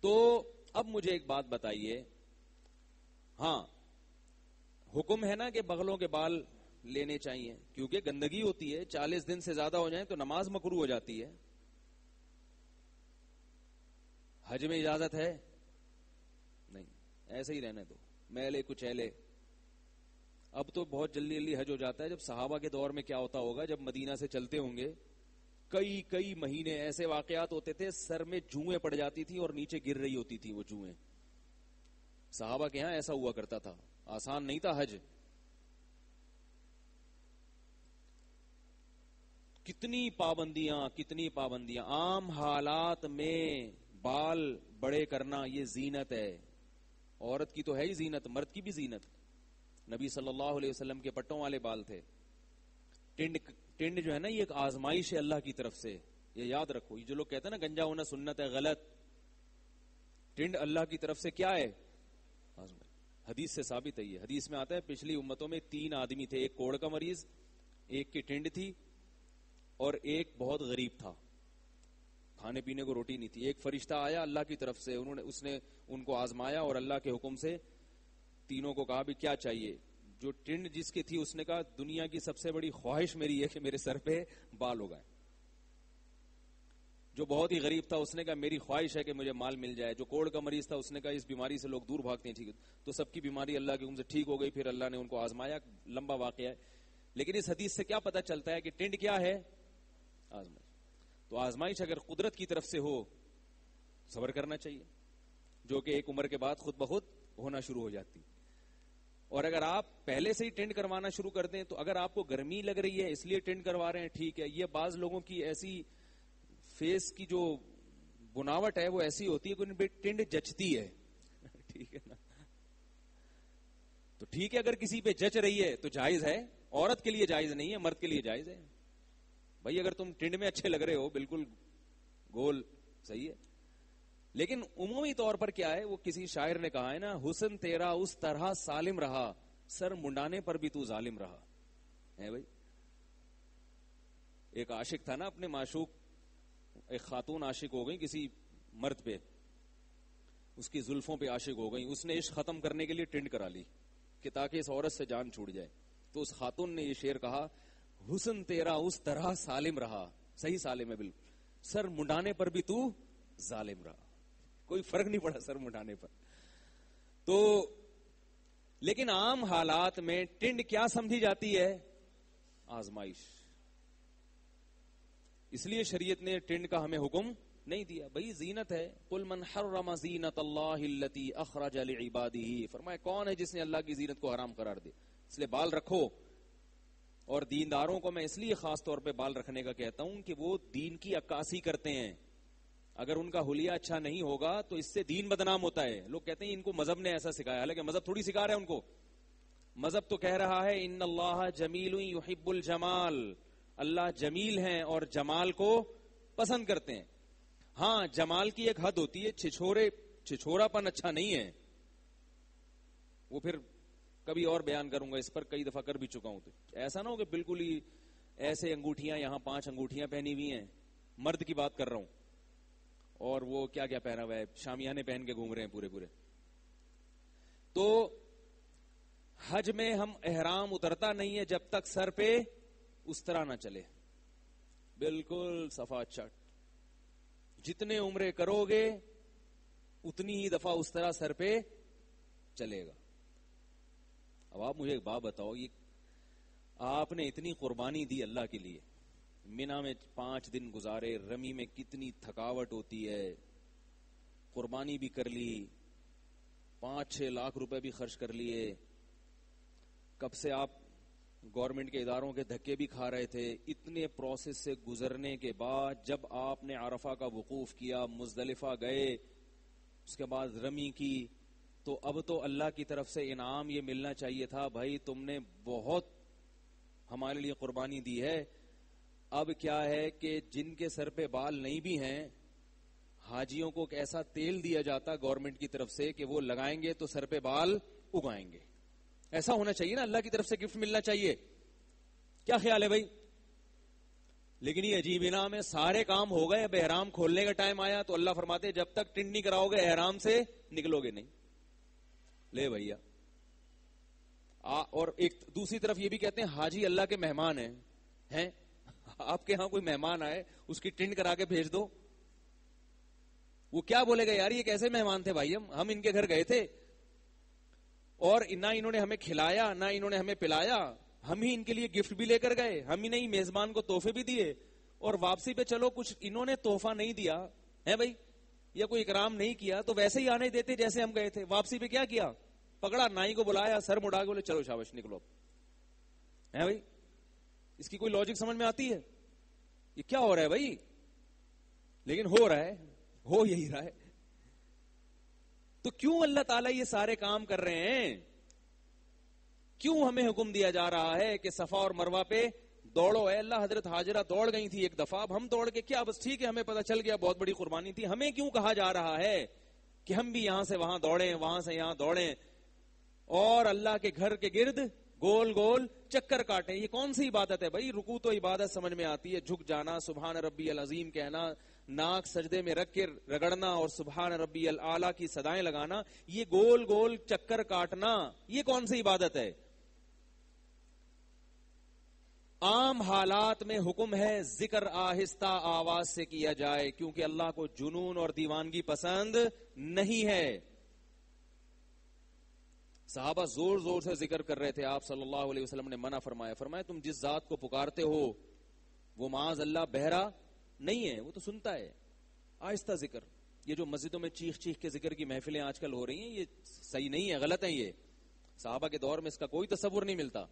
تو اب مجھے ایک بات بتائیے، ہاں حکم ہے نا کہ بغلوں کے بال لینے چاہیے کیونکہ گندگی ہوتی ہے، 40 دن سے زیادہ ہو جائیں تو نماز مکروہ ہو جاتی ہے. حج میں اجازت ہے؟ نہیں، ایسے ہی رہنے دو میلے کچیلے. اب تو بہت جلدی جلدی حج ہو جاتا ہے. جب صحابہ کے دور میں کیا ہوتا ہوگا، جب مدینہ سے چلتے ہوں گے کئی مہینے ایسے واقعات ہوتے تھے سر میں جوئیں پڑ جاتی تھی اور نیچے گر رہی ہوتی تھی وہ جوئیں. صحابہ کے ہاں ایسا ہوا کرتا تھا، آسان نہیں تھا حج. کتنی پابندیاں. عام حالات میں بال بڑے کرنا یہ زینت ہے. عورت کی تو ہے ہی زینت، مرد کی بھی زینت. نبی صلی اللہ علیہ وسلم کے پٹوں والے بال تھے. ٹنڈ جو ہے نا، یہ ایک آزمائش ہے اللہ کی طرف سے، یہ یاد رکھو. یہ جو لوگ کہتے ہیں نا گنجا ہونا سنت ہے، غلط. ٹنڈ اللہ کی طرف سے کیا ہے؟ آزمائش. حدیث سے ثابت ہے. یہ حدیث میں آتا ہے پچھلی امتوں میں 3 آدمی تھے، ایک کوڑ کا مریض، ایک کی ٹنڈ تھی اور ایک بہت غریب تھا، کھانے پینے کو روٹی نہیں تھی. ایک فرشتہ آیا اللہ کی طرف سے، اس نے ان کو آزمایا اور اللہ کے حکم سے تینوں کو کہا بھی کیا چاہیے. جو ٹنڈ جس کی تھی اس نے کہا دنیا کی سب سے بڑی خواہش میری ہے کہ میرے سر پہ بال ہو گئے. جو بہت ہی غریب تھا اس نے کہا میری خواہش ہے کہ مجھے مال مل جائے. جو کوڑ کا مریض تھا اس نے کہا اس بیماری سے لوگ دور بھاگتے ہیں. ٹھیک، تو سب کی بیماری اللہ کے حکم سے ٹھیک ہو گئی. پھر اللہ نے ان کو آزمایا. لمبا واقعہ ہے، لیکن اس حدیث سے کیا پتہ چلتا ہے کہ ٹنڈ کیا ہے؟ آزمائش. تو آزمائش اگر قدرت کی طرف سے ہو صبر کرنا چاہیے، جو کہ ایک عمر کے بعد خود بخود ہونا شروع ہو جاتی. اور اگر آپ پہلے سے ہی ٹینڈ کروانا شروع کر دیں تو اگر آپ کو گرمی لگ رہی ہے اس لیے ٹینڈ کروا رہے ہیں، ٹھیک ہے. یہ بعض لوگوں کی ایسی فیس کی جو بناوٹ ہے وہ ایسی ہوتی ہے کہ ان پہ ٹینڈ جچتی ہے ٹھیک ہے نا. تو ٹھیک ہے اگر کسی پہ جچ رہی ہے تو جائز ہے, عورت کے لیے جائز نہیں ہے, مرد کے لیے جائز ہے. بھائی اگر تم ٹنڈ میں اچھے لگ رہے ہو, بالکل گول صحیح ہے, لیکن عمومی طور پر کیا ہے, وہ کسی شاعر نے کہا ہے نا, حسن تیرا اس طرح سالم رہا, سر منڈانے پر بھی تو ظالم رہا ہے. بھائی ایک عاشق تھا نا, اپنے معشوق, ایک خاتون عاشق ہو گئی کسی مرد پہ, اس کی زلفوں پہ عاشق ہو گئی, اس نے عشق ختم کرنے کے لیے ٹنڈ کرا لی کہ تاکہ اس عورت سے جان چھوٹ جائے. تو اس خاتون نے یہ شعر کہا, حسن تیرا اس طرح سالم رہا, صحیح سالم ہے بالکل, سر منڈانے پر بھی تو ظالم رہا. کوئی فرق نہیں پڑا سر منڈانے پر. تو لیکن عام حالات میں ٹنڈ کیا سمجھی جاتی ہے؟ آزمائش. اس لیے شریعت نے ٹنڈ کا ہمیں حکم نہیں دیا. بھئی زینت ہے, قل من حرم زینت اللہ التی اخرج لعبادہ, فرمایا کون ہے جس نے اللہ کی زینت کو حرام قرار دے. اس لیے بال رکھو, اور دینداروں کو میں اس لیے خاص طور پہ بال رکھنے کا کہتا ہوں کہ وہ دین کی عکاسی کرتے ہیں. اگر ان کا حلیہ اچھا نہیں ہوگا تو اس سے دین بدنام ہوتا ہے. لوگ کہتے ہیں ان کو مذہب نے ایسا سکھایا, حالانکہ مذہب تھوڑی سکھا رہا ہے ان کو. مذہب تو کہہ رہا ہے ان اللہ جمیل یحب الجمال, اللہ جمیل ہیں اور جمال کو پسند کرتے ہیں. ہاں جمال کی ایک حد ہوتی ہے, چھچھورا پن اچھا نہیں ہے. وہ پھر کبھی اور بیان کروں گا, اس پر کئی دفعہ کر بھی چکا ہوں. تو ایسا نہ ہو کہ بالکل ہی ایسے انگوٹھیاں, یہاں 5 انگوٹھیاں پہنی ہوئی ہیں, مرد کی بات کر رہا ہوں, اور وہ کیا کیا پہنا ہوا ہے, شامیانے پہن کے گھوم رہے ہیں پورے. تو حج میں ہم احرام اترتا نہیں ہے جب تک سر پہ اس طرح نہ چلے, بالکل صفا چٹ. جتنے عمرے کرو گے اتنی ہی دفعہ اس طرح سر پہ چلے گا. اب آپ مجھے ایک بات بتاؤ, یہ آپ نے اتنی قربانی دی اللہ کے لیے, مینا میں 5 دن گزارے, رمی میں کتنی تھکاوٹ ہوتی ہے, قربانی بھی کر لی, 5-6 لاکھ روپے بھی خرچ کر لیے, کب سے آپ گورنمنٹ کے اداروں کے دھکے بھی کھا رہے تھے. اتنے پروسیس سے گزرنے کے بعد جب آپ نے عرفہ کا وقوف کیا, مزدلفہ گئے, اس کے بعد رمی کی, تو اب تو اللہ کی طرف سے انعام یہ ملنا چاہیے تھا, بھائی تم نے بہت ہمارے لیے قربانی دی ہے. اب کیا ہے کہ جن کے سر پہ بال نہیں بھی ہیں, حاجیوں کو ایسا تیل دیا جاتا گورنمنٹ کی طرف سے کہ وہ لگائیں گے تو سر پہ بال اگائیں گے. ایسا ہونا چاہیے نا, اللہ کی طرف سے گفٹ ملنا چاہیے. کیا خیال ہے بھائی؟ لیکن یہ عجیب انعام ہے, سارے کام ہو گئے, اب احرام کھولنے کا ٹائم آیا تو اللہ فرماتے جب تک ٹنڈ نہیں کراؤ گے احرام سے نکلو گے نہیں. لے بھیا. اور ایک دوسری طرف یہ بھی کہتے ہیں حاجی اللہ کے مہمان ہیں. آپ کے ہاں کوئی مہمان آئے, اس کی ٹنڈ کرا کے بھیج دو, وہ کیا بولے گا, یار یہ کیسے مہمان تھے بھائی, ہم ان کے گھر گئے تھے اور نہ انہوں نے ہمیں کھلایا نہ انہوں نے ہمیں پلایا, ہم ہی ان کے لیے گفٹ بھی لے کر گئے, ہم ہی نہیں میزبان کو تحفے بھی دیے, اور واپسی پہ چلو کچھ انہوں نے تحفہ نہیں دیا ہے بھائی, یا کوئی اکرام نہیں کیا, تو ویسے ہی آنے دیتے جیسے ہم گئے تھے. واپسی پہ کیا کیا, پکڑا نائی کو بلایا, سر مڑا کے بولے چلو شاباش نکلو ہے بھائی. اس کی کوئی لاجک سمجھ میں آتی ہے؟ یہ کیا ہو رہا ہے بھائی؟ لیکن ہو رہا ہے, ہو یہی رہا ہے. تو کیوں اللہ تعالیٰ یہ سارے کام کر رہے ہیں؟ کیوں ہمیں حکم دیا جا رہا ہے کہ صفا اور مروہ پہ دوڑو؟ اے اللہ, حضرت ہاجرہ دوڑ گئی تھی ایک دفعہ, اب ہم دوڑ کے کیا, بس ٹھیک ہے ہمیں پتہ چل گیا بہت بڑی قربانی تھی, ہمیں کیوں کہا جا رہا ہے کہ ہم بھی یہاں سے وہاں دوڑیں, وہاں سے یہاں دوڑیں اور اللہ کے گھر کے گرد گول گول چکر کاٹیں؟ یہ کون سی عبادت ہے بھائی؟ رکوع تو عبادت سمجھ میں آتی ہے, جھک جانا, سبحان ربی العظیم کہنا, ناک سجدے میں رکھ کے رگڑنا اور سبحان ربی الاعلیٰ کی صدائیں لگانا, یہ گول گول چکر کاٹنا, یہ کون سی عبادت ہے؟ عام حالات میں حکم ہے ذکر آہستہ آواز سے کیا جائے, کیونکہ اللہ کو جنون اور دیوانگی پسند نہیں ہے. صحابہ زور زور سے ذکر کر رہے تھے, آپ صلی اللہ علیہ وسلم نے منع فرمایا, فرمایا تم جس ذات کو پکارتے ہو وہ معاذ اللہ بہرا نہیں ہے, وہ تو سنتا ہے. آہستہ ذکر. یہ جو مسجدوں میں چیخ چیخ کے ذکر کی محفلیں آج کل ہو رہی ہیں, یہ صحیح نہیں ہے, غلط ہے. یہ صحابہ کے دور میں اس کا کوئی تصور نہیں ملتا.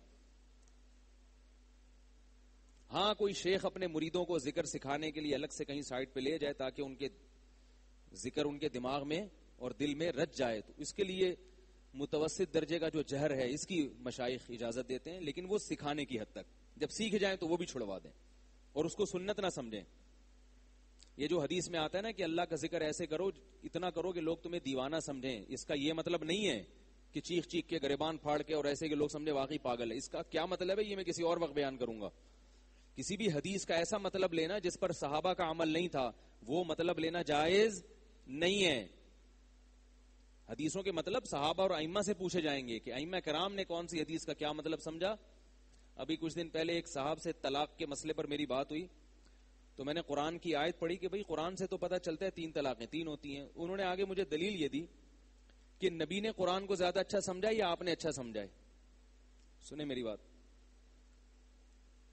ہاں کوئی شیخ اپنے مریدوں کو ذکر سکھانے کے لیے الگ سے کہیں سائٹ پہ لے جائے تاکہ ان کے ذکر ان کے دماغ میں اور دل میں رچ جائے, تو اس کے لیے متوسط درجے کا جو جہر ہے اس کی مشائخ اجازت دیتے ہیں، لیکن وہ سکھانے کی حد تک، جب سیکھ جائیں تو وہ بھی چھڑوا دیں اور اس کو سنت نہ سمجھیں. یہ جو حدیث میں آتا ہے نا کہ اللہ کا ذکر ایسے کرو، اتنا کرو کہ لوگ تمہیں دیوانہ سمجھیں، اس کا یہ مطلب نہیں ہے کہ چیخ چیخ کے گریبان پھاڑ کے اور ایسے کہ لوگ سمجھے واقعی پاگل ہے. اس کا کیا مطلب ہے یہ میں کسی اور وقت بیان کروں گا. کسی بھی حدیث کا ایسا مطلب لینا جس پر صحابہ کا عمل نہیں تھا، وہ مطلب لینا جائز نہیں ہے. حدیثوں کے مطلب صحابہ اور ائمہ سے پوچھے جائیں گے کہ ائمہ کرام نے کون سی حدیث کا کیا مطلب سمجھا. ابھی کچھ دن پہلے ایک صاحب سے طلاق کے مسئلے پر میری بات ہوئی تو میں نے قرآن کی آیت پڑھی کہ بھئی قرآن سے تو پتہ چلتا ہے 3 طلاقیں 3 ہوتی ہیں. انہوں نے آگے مجھے دلیل یہ دی کہ نبی نے قرآن کو زیادہ اچھا سمجھا یا آپ نے اچھا سمجھا ہے. سنیں میری بات.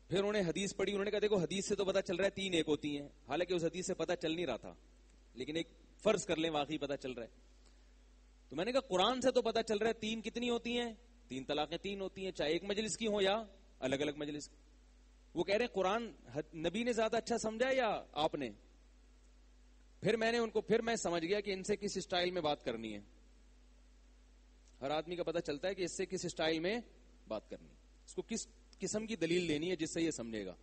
پھر انہوں نے حدیث پڑھی، انہوں نے کہا دیکھو حدیث سے تو پتہ چل رہا ہے 3 ایک ہوتی ہیں، حالانکہ اس حدیث سے پتہ چل نہیں رہا تھا، لیکن ایک فرض کر لیں واقعی پتہ چل رہا ہے. تو میں نے کہا قرآن سے تو پتہ چل رہا ہے 3 کتنی ہوتی ہیں، 3 طلاقیں 3 ہوتی ہیں، چاہے ایک مجلس کی ہوں یا الگ الگ مجلس. وہ کہہ رہے ہیں قرآن نبی نے زیادہ اچھا سمجھا یا آپ نے. پھر میں سمجھ گیا کہ ان سے کس اسٹائل میں بات کرنی ہے. ہر آدمی کا پتہ چلتا ہے کہ اس سے کس اسٹائل میں بات کرنی ہے، اس کو کس قسم کی دلیل دینی ہے جس سے یہ سمجھے گا.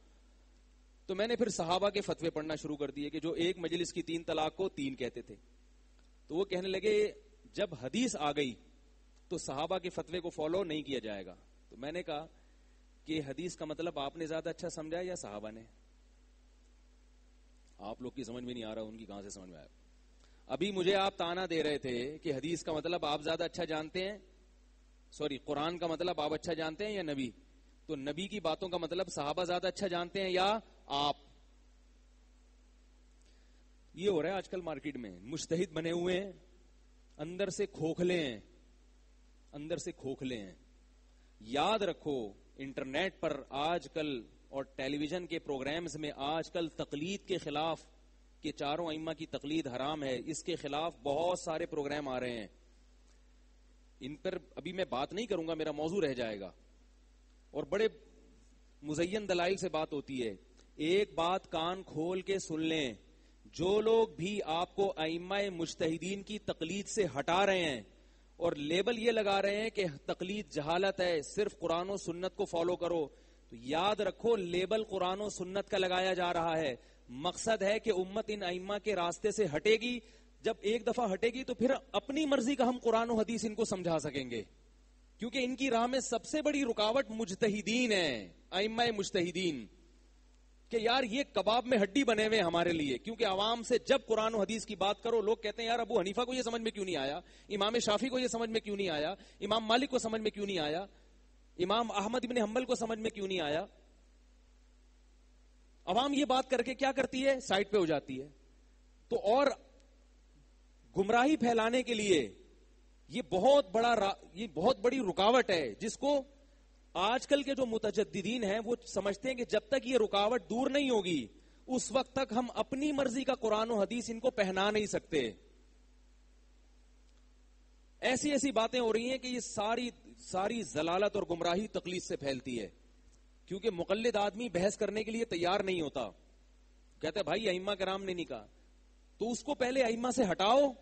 تو میں نے پھر صحابہ کے فتوے پڑھنا شروع کر دیے کہ جو ایک مجلس کی 3 طلاق کو 3 کہتے تھے. تو وہ کہنے لگے جب حدیث آ گئی تو صحابہ کے فتوے کو فالو نہیں کیا جائے گا. تو میں نے کہا کہ حدیث کا مطلب آپ نے زیادہ اچھا سمجھا یا صحابہ نے؟ آپ لوگ کی سمجھ میں نہیں آ رہا، ان کی کہاں سے سمجھ میں آیا. ابھی مجھے آپ تانا دے رہے تھے کہ حدیث کا مطلب آپ زیادہ اچھا جانتے ہیں، قرآن کا مطلب آپ اچھا جانتے ہیں یا نبی. تو نبی کی باتوں کا مطلب صحابہ زیادہ اچھا جانتے ہیں یا آپ. یہ ہو رہا ہے آج کل مارکیٹ میں، مجتہد بنے ہوئے ہیں، اندر سے کھوکھلے ہیں، اندر سے کھوکھلے ہیں. یاد رکھو انٹرنیٹ پر آج کل اور ٹیلی ویژن کے پروگرامز میں آج کل تقلید کے خلاف کہ چاروں ائمہ کی تقلید حرام ہے، اس کے خلاف بہت سارے پروگرام آ رہے ہیں. ان پر ابھی میں بات نہیں کروں گا، میرا موضوع رہ جائے گا، اور بڑے مزین دلائل سے بات ہوتی ہے. ایک بات کان کھول کے سن لیں، جو لوگ بھی آپ کو ائمہ مجتہدین کی تقلید سے ہٹا رہے ہیں اور لیبل یہ لگا رہے ہیں کہ تقلید جہالت ہے، صرف قرآن و سنت کو فالو کرو، تو یاد رکھو لیبل قرآن و سنت کا لگایا جا رہا ہے. مقصد ہے کہ امت ان ائمہ کے راستے سے ہٹے گی. جب ایک دفعہ ہٹے گی تو پھر اپنی مرضی کا ہم قرآن و حدیث ان کو سمجھا سکیں گے، کیونکہ ان کی راہ میں سب سے بڑی رکاوٹ مجتہدین ہے، ائمہ مجتہدین، کہ یار یہ کباب میں ہڈی بنے ہوئے ہمارے لیے. کیونکہ عوام سے جب قرآن و حدیث کی بات کرو لوگ کہتے ہیں یار ابو حنیفہ کو یہ سمجھ میں کیوں نہیں آیا، امام شافعی کو یہ سمجھ میں کیوں نہیں آیا، امام مالک کو سمجھ میں کیوں نہیں آیا، امام احمد ابن حنبل کو سمجھ میں کیوں نہیں آیا. عوام یہ بات کر کے کیا کرتی ہے، سائٹ پہ ہو جاتی ہے. تو اور گمراہی پھیلانے کے لیے یہ بہت بڑی رکاوٹ ہے، جس کو آج کل کے جو متجددین ہیں وہ سمجھتے ہیں کہ جب تک یہ رکاوٹ دور نہیں ہوگی اس وقت تک ہم اپنی مرضی کا قرآن و حدیث ان کو پہنا نہیں سکتے. ایسی ایسی باتیں ہو رہی ہیں کہ یہ ساری ضلالت اور گمراہی تقلید سے پھیلتی ہے، کیونکہ مقلد آدمی بحث کرنے کے لیے تیار نہیں ہوتا. کہتے ہیں بھائی ائمہ کرام نے نہیں کہا، تو اس کو پہلے ائمہ سے ہٹاؤ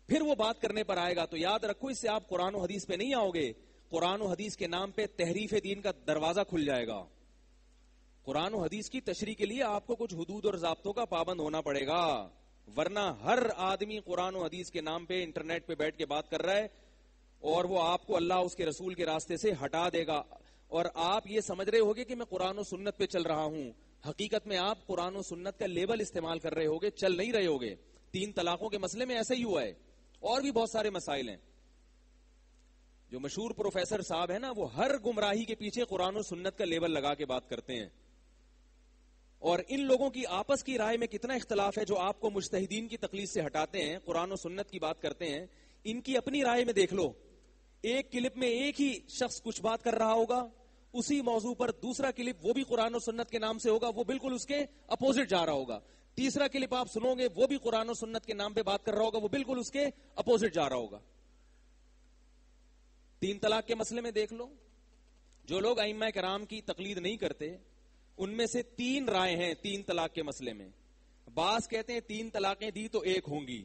پھر وہ بات کرنے پر آئے گا. تو یاد رکھو اس سے آپ قرآن و حدیث پہ نہیں آؤ گے، قرآن و حدیث کے نام پہ تحریف دین کا دروازہ کھل جائے گا. قرآن و حدیث کی تشریح کے لیے آپ کو کچھ حدود اور ضابطوں کا پابند ہونا پڑے گا، ورنہ ہر آدمی قرآن و حدیث کے نام پہ انٹرنیٹ پہ بیٹھ کے بات کر رہا ہے اور وہ آپ کو اللہ اس کے رسول کے راستے سے ہٹا دے گا. اور آپ یہ سمجھ رہے ہوگے کہ میں قرآن و سنت پہ چل رہا ہوں، حقیقت میں آپ قرآن و سنت کا لیبل استعمال کر رہے ہوگے، چل نہیں رہے ہوگے. 3 طلاقوں کے مسئلے میں ایسا ہی ہوا ہے، اور بھی بہت سارے مسائل ہیں. جو مشہور پروفیسر صاحب ہیں نا، وہ ہر گمراہی کے پیچھے قرآن و سنت کا لیبل لگا کے بات کرتے ہیں. اور ان لوگوں کی آپس کی رائے میں کتنا اختلاف ہے جو آپ کو مجتہدین کی تقلید سے ہٹاتے ہیں، قرآن و سنت کی بات کرتے ہیں. ان کی اپنی رائے میں دیکھ لو، ایک کلپ میں ایک ہی شخص کچھ بات کر رہا ہوگا، اسی موضوع پر دوسرا کلپ وہ بھی قرآن و سنت کے نام سے ہوگا، وہ بالکل اس کے اپوزٹ جا رہا ہوگا. تیسرا کلپ آپ سنو گے، وہ بھی قرآن و سنت کے نام پہ بات کر رہا ہوگا، وہ بالکل اس کے اپوزٹ جا رہا ہوگا. 3 طلاق کے مسئلے میں دیکھ لو، جو لوگ ائمہ کرام کی تقلید نہیں کرتے ان میں سے 3 رائے ہیں 3 طلاق کے مسئلے میں. بعض کہتے ہیں 3 طلاقیں دی تو 1 ہوں گی،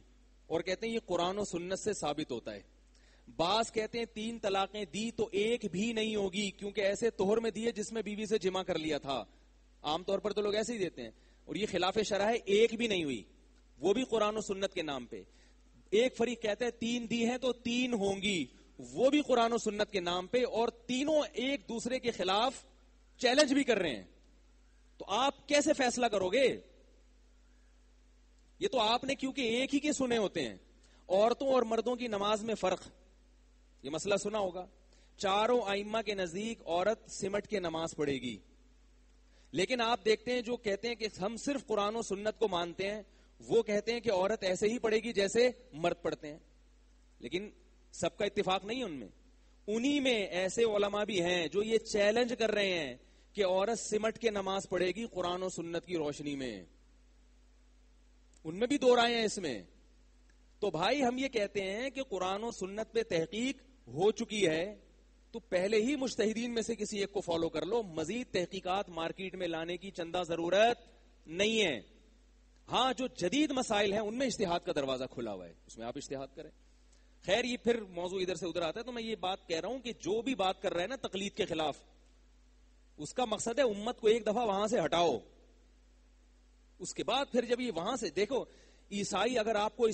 اور کہتے ہیں یہ قرآن و سنت سے ثابت ہوتا ہے. بعض کہتے ہیں 3 طلاقیں دی تو ایک بھی نہیں ہوگی، کیونکہ ایسے توہر میں دیے جس میں بیوی سے جمع کر لیا تھا. عام طور پر تو لوگ ایسے ہی دیتے ہیں، اور یہ خلاف شرع ہے، ایک بھی نہیں ہوئی، وہ بھی قرآن و سنت کے نام پہ. ایک فریق کہتا ہے 3 دی ہیں تو 3 ہوں گی، وہ بھی قرآن و سنت کے نام پہ، اور تینوں ایک دوسرے کے خلاف چیلنج بھی کر رہے ہیں. تو آپ کیسے فیصلہ کرو گے؟ یہ تو آپ نے کیونکہ ایک ہی کے سنے ہوتے ہیں. عورتوں اور مردوں کی نماز میں فرق، یہ مسئلہ سنا ہوگا. چاروں ائمہ کے نزدیک عورت سمٹ کے نماز پڑھے گی، لیکن آپ دیکھتے ہیں جو کہتے ہیں کہ ہم صرف قرآن و سنت کو مانتے ہیں، وہ کہتے ہیں کہ عورت ایسے ہی پڑھے گی جیسے مرد پڑھتے ہیں. لیکن سب کا اتفاق نہیں ان میں. انہی میں ایسے علماء بھی ہیں جو یہ چیلنج کر رہے ہیں کہ عورت سمٹ کے نماز پڑھے گی قرآن و سنت کی روشنی میں. ان میں بھی 2 رائے ہیں اس میں. تو بھائی ہم یہ کہتے ہیں کہ قرآن و سنت پہ تحقیق ہو چکی ہے، تو پہلے ہی مجتہدین میں سے کسی ایک کو فالو کر لو. مزید تحقیقات مارکیٹ میں لانے کی چندہ ضرورت نہیں ہے. ہاں جو جدید مسائل ہیں ان میں اجتہاد کا دروازہ کھلا ہوا ہے، اس میں آپ اجتہاد کریں. خیر یہ پھر موضوع ادھر سے ادھر آتا ہے. تو میں یہ بات کہہ رہا ہوں کہ جو بھی بات کر رہے ہیں نا تقلید کے خلاف، اس کا مقصد ہے امت کو ایک دفعہ وہاں سے ہٹاؤ. اس کے بعد پھر جب یہ وہاں سے دیکھو، عیسائی اگر آپ کو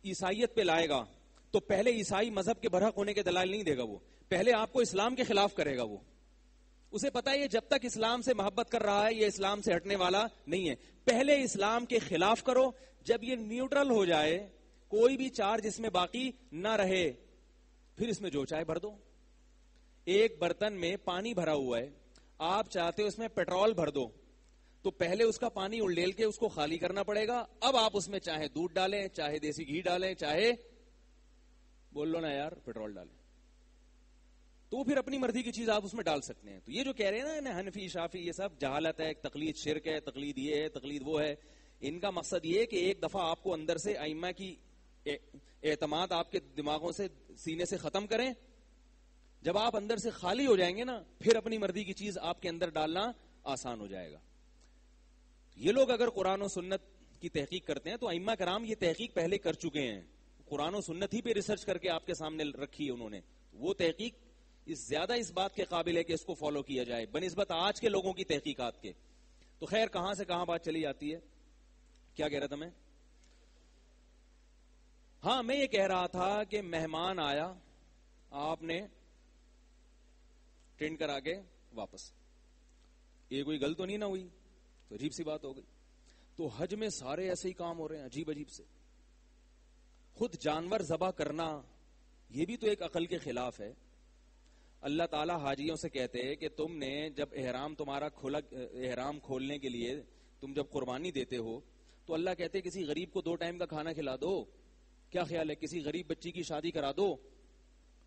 عیسائیت پہ لائے گا تو پہلے عیسائی مذہب کے برحق ہونے کے دلائل نہیں دے گا، وہ پہلے آپ کو اسلام کے خلاف کرے گا. وہ اسے پتا ہے یہ جب تک اسلام سے محبت کر رہا ہے یہ اسلام سے ہٹنے والا نہیں ہے. پہلے اسلام کے خلاف کرو، جب یہ نیوٹرل ہو جائے، کوئی بھی چارج اس میں باقی نہ رہے، پھر اس میں جو چاہے بھر دو. ایک برتن میں پانی بھرا ہوا ہے، آپ چاہتے ہو اس میں پیٹرول بھر دو، تو پہلے اس کا پانی اڑیل کے اس کو خالی کرنا پڑے گا. اب آپ اس میں چاہے دودھ ڈالیں، چاہے دیسی گھی ڈالیں، چاہے بول لو نا یار پیٹرول ڈالیں، تو پھر اپنی مرضی کی چیز آپ اس میں ڈال سکتے ہیں. تو یہ جو کہہ رہے ہیں نا حنفی شافی یہ سب جہالت ہے، تقلید شرک ہے، تقلید یہ ہے، تقلید وہ ہے. ان کا مقصد یہ ہے کہ ایک دفعہ آپ کو اندر سے ائمہ کی اعتماد آپ کے دماغوں سے سینے سے ختم کریں. جب آپ اندر سے خالی ہو جائیں گے نا، پھر اپنی مرضی کی چیز آپ کے اندر ڈالنا آسان ہو جائے گا. یہ لوگ اگر قرآن و سنت کی تحقیق کرتے ہیں تو ائمہ کرام یہ تحقیق پہلے کر چکے ہیں، قرآن و سنت ہی پہ ریسرچ کر کے آپ کے سامنے رکھی ہے انہوں نے. وہ تحقیق زیادہ اس بات کے قابل ہے کہ اس کو فالو کیا جائے بنسبت آج کے لوگوں کی تحقیقات کے. تو خیر کہاں سے کہاں بات چلی جاتی ہے. کیا کہہ رہا تھا میں؟ ہاں میں یہ کہہ رہا تھا کہ مہمان آیا، آپ نے ٹینڈ کرا کے واپس، یہ کوئی غلط تو نہیں نہ ہوئی؟ تو عجیب سی بات ہو گئی. تو حج میں سارے ایسے ہی کام ہو رہے ہیں عجیب عجیب سے. خود جانور ذبح کرنا یہ بھی تو ایک عقل کے خلاف ہے. اللہ تعالیٰ حاجیوں سے کہتے ہیں کہ تم نے جب احرام کھولنے کے لیے تم جب قربانی دیتے ہو تو اللہ کہتے ہیں کسی غریب کو 2 ٹائم کا کھانا کھلا دو. کیا خیال ہے؟ کسی غریب بچی کی شادی کرا دو.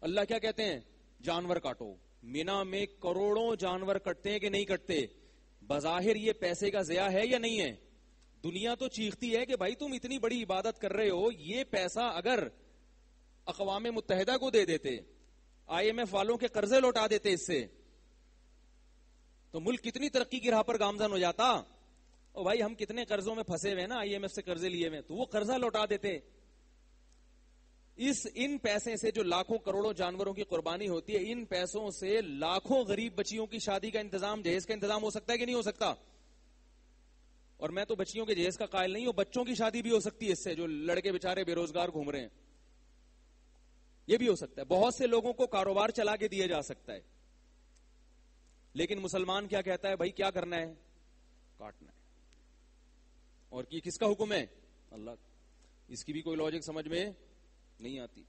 اللہ کیا کہتے ہیں؟ جانور کاٹو. مینا میں کروڑوں جانور کٹتے ہیں کہ نہیں کٹتے؟ بظاہر یہ پیسے کا ضیاع ہے یا نہیں ہے؟ دنیا تو چیختی ہے کہ بھائی تم اتنی بڑی عبادت کر رہے ہو، یہ پیسہ اگر اقوام متحدہ کو دے دیتے، IMF والوں کے قرضے لوٹا دیتے اس سے، تو ملک کتنی ترقی کی راہ پر گامزن ہو جاتا. اور بھائی ہم کتنے قرضوں میں پھنسے ہوئے نا، IMF سے قرضے لیے ہوئے، تو وہ قرضہ لوٹا دیتے. ان پیسے سے جو لاکھوں کروڑوں جانوروں کی قربانی ہوتی ہے، ان پیسوں سے لاکھوں غریب بچیوں کی شادی کا انتظام، جہیز کا انتظام ہو سکتا ہے کہ نہیں ہو سکتا؟ اور میں تو بچیوں کے جہیز کا قائل نہیں ہوں، بچوں کی شادی بھی ہو سکتی ہے اس سے، جو لڑکے بیچارے بے روزگار گھوم رہے ہیں، یہ بھی ہو سکتا ہے. بہت سے لوگوں کو کاروبار چلا کے دیا جا سکتا ہے. لیکن مسلمان کیا کہتا ہے؟ بھائی کیا کرنا ہے؟ کاٹنا ہے. اور یہ کس کا حکم ہے؟ اللہ. اس کی بھی کوئی لاجک سمجھ میں نہیں آتی.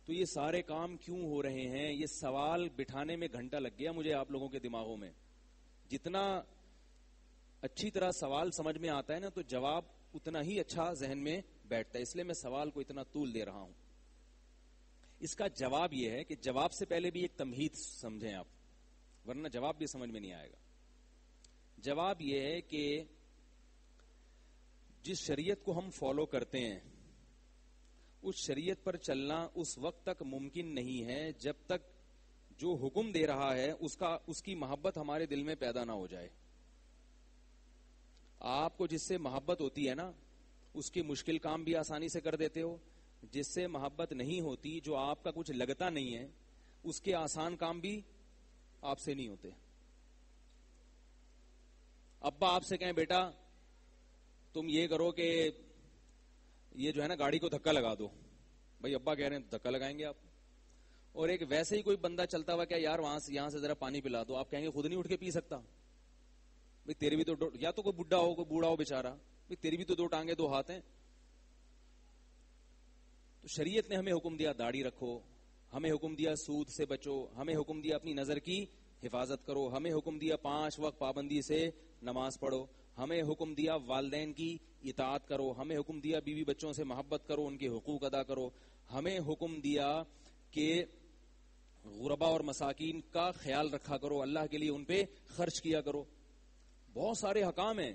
تو یہ سارے کام کیوں ہو رہے ہیں؟ یہ سوال بٹھانے میں گھنٹہ لگ گیا مجھے آپ لوگوں کے دماغوں میں. جتنا اچھی طرح سوال سمجھ میں آتا ہے نا تو جواب اتنا ہی اچھا ذہن میں بیٹھتا ہے. اس لیے میں سوال کو اتنا طول دے رہا ہوں. اس کا جواب یہ ہے کہ جواب سے پہلے بھی ایک تمہید سمجھیں آپ، ورنہ جواب بھی سمجھ میں نہیں آئے گا. جواب یہ ہے کہ جس شریعت کو ہم فالو کرتے ہیں اس شریعت پر چلنا اس وقت تک ممکن نہیں ہے جب تک جو حکم دے رہا ہے اس کی محبت ہمارے دل میں پیدا نہ ہو جائے. آپ کو جس سے محبت ہوتی ہے نا، اس کے مشکل کام بھی آسانی سے کر دیتے ہو، جس سے محبت نہیں ہوتی, جو آپ کا کچھ لگتا نہیں ہے, اس کے آسان کام بھی آپ سے نہیں ہوتے. ابا آپ سے کہیں بیٹا تم یہ کرو کہ یہ جو ہے نا گاڑی کو دھکا لگا دو, بھائی ابا کہہ رہے ہیں دھکا لگائیں گے آپ. اور ایک ویسے ہی کوئی بندہ چلتا ہوا کہ یار یہاں سے ذرا پانی پلا دو, آپ کہیں گے خود نہیں اٹھ کے پی سکتا, بھائی تیری بھی تو یا تو کوئی بڈھا ہو کوئی بوڑھا ہو بیچارہ, بھائی تیری بھی تو 2 ٹانگیں 2 ہاتھ ہیں. تو شریعت نے ہمیں حکم دیا داڑھی رکھو, ہمیں حکم دیا سود سے بچو, ہمیں حکم دیا اپنی نظر کی حفاظت کرو, ہمیں حکم دیا 5 وقت پابندی سے نماز پڑھو, ہمیں حکم دیا والدین کی اطاعت کرو, ہمیں حکم دیا بیوی بچوں سے محبت کرو, ان کے حقوق ادا کرو, ہمیں حکم دیا کہ غربا اور مساکین کا خیال رکھا کرو, اللہ کے لیے ان پہ خرچ کیا کرو. بہت سارے حکام ہیں.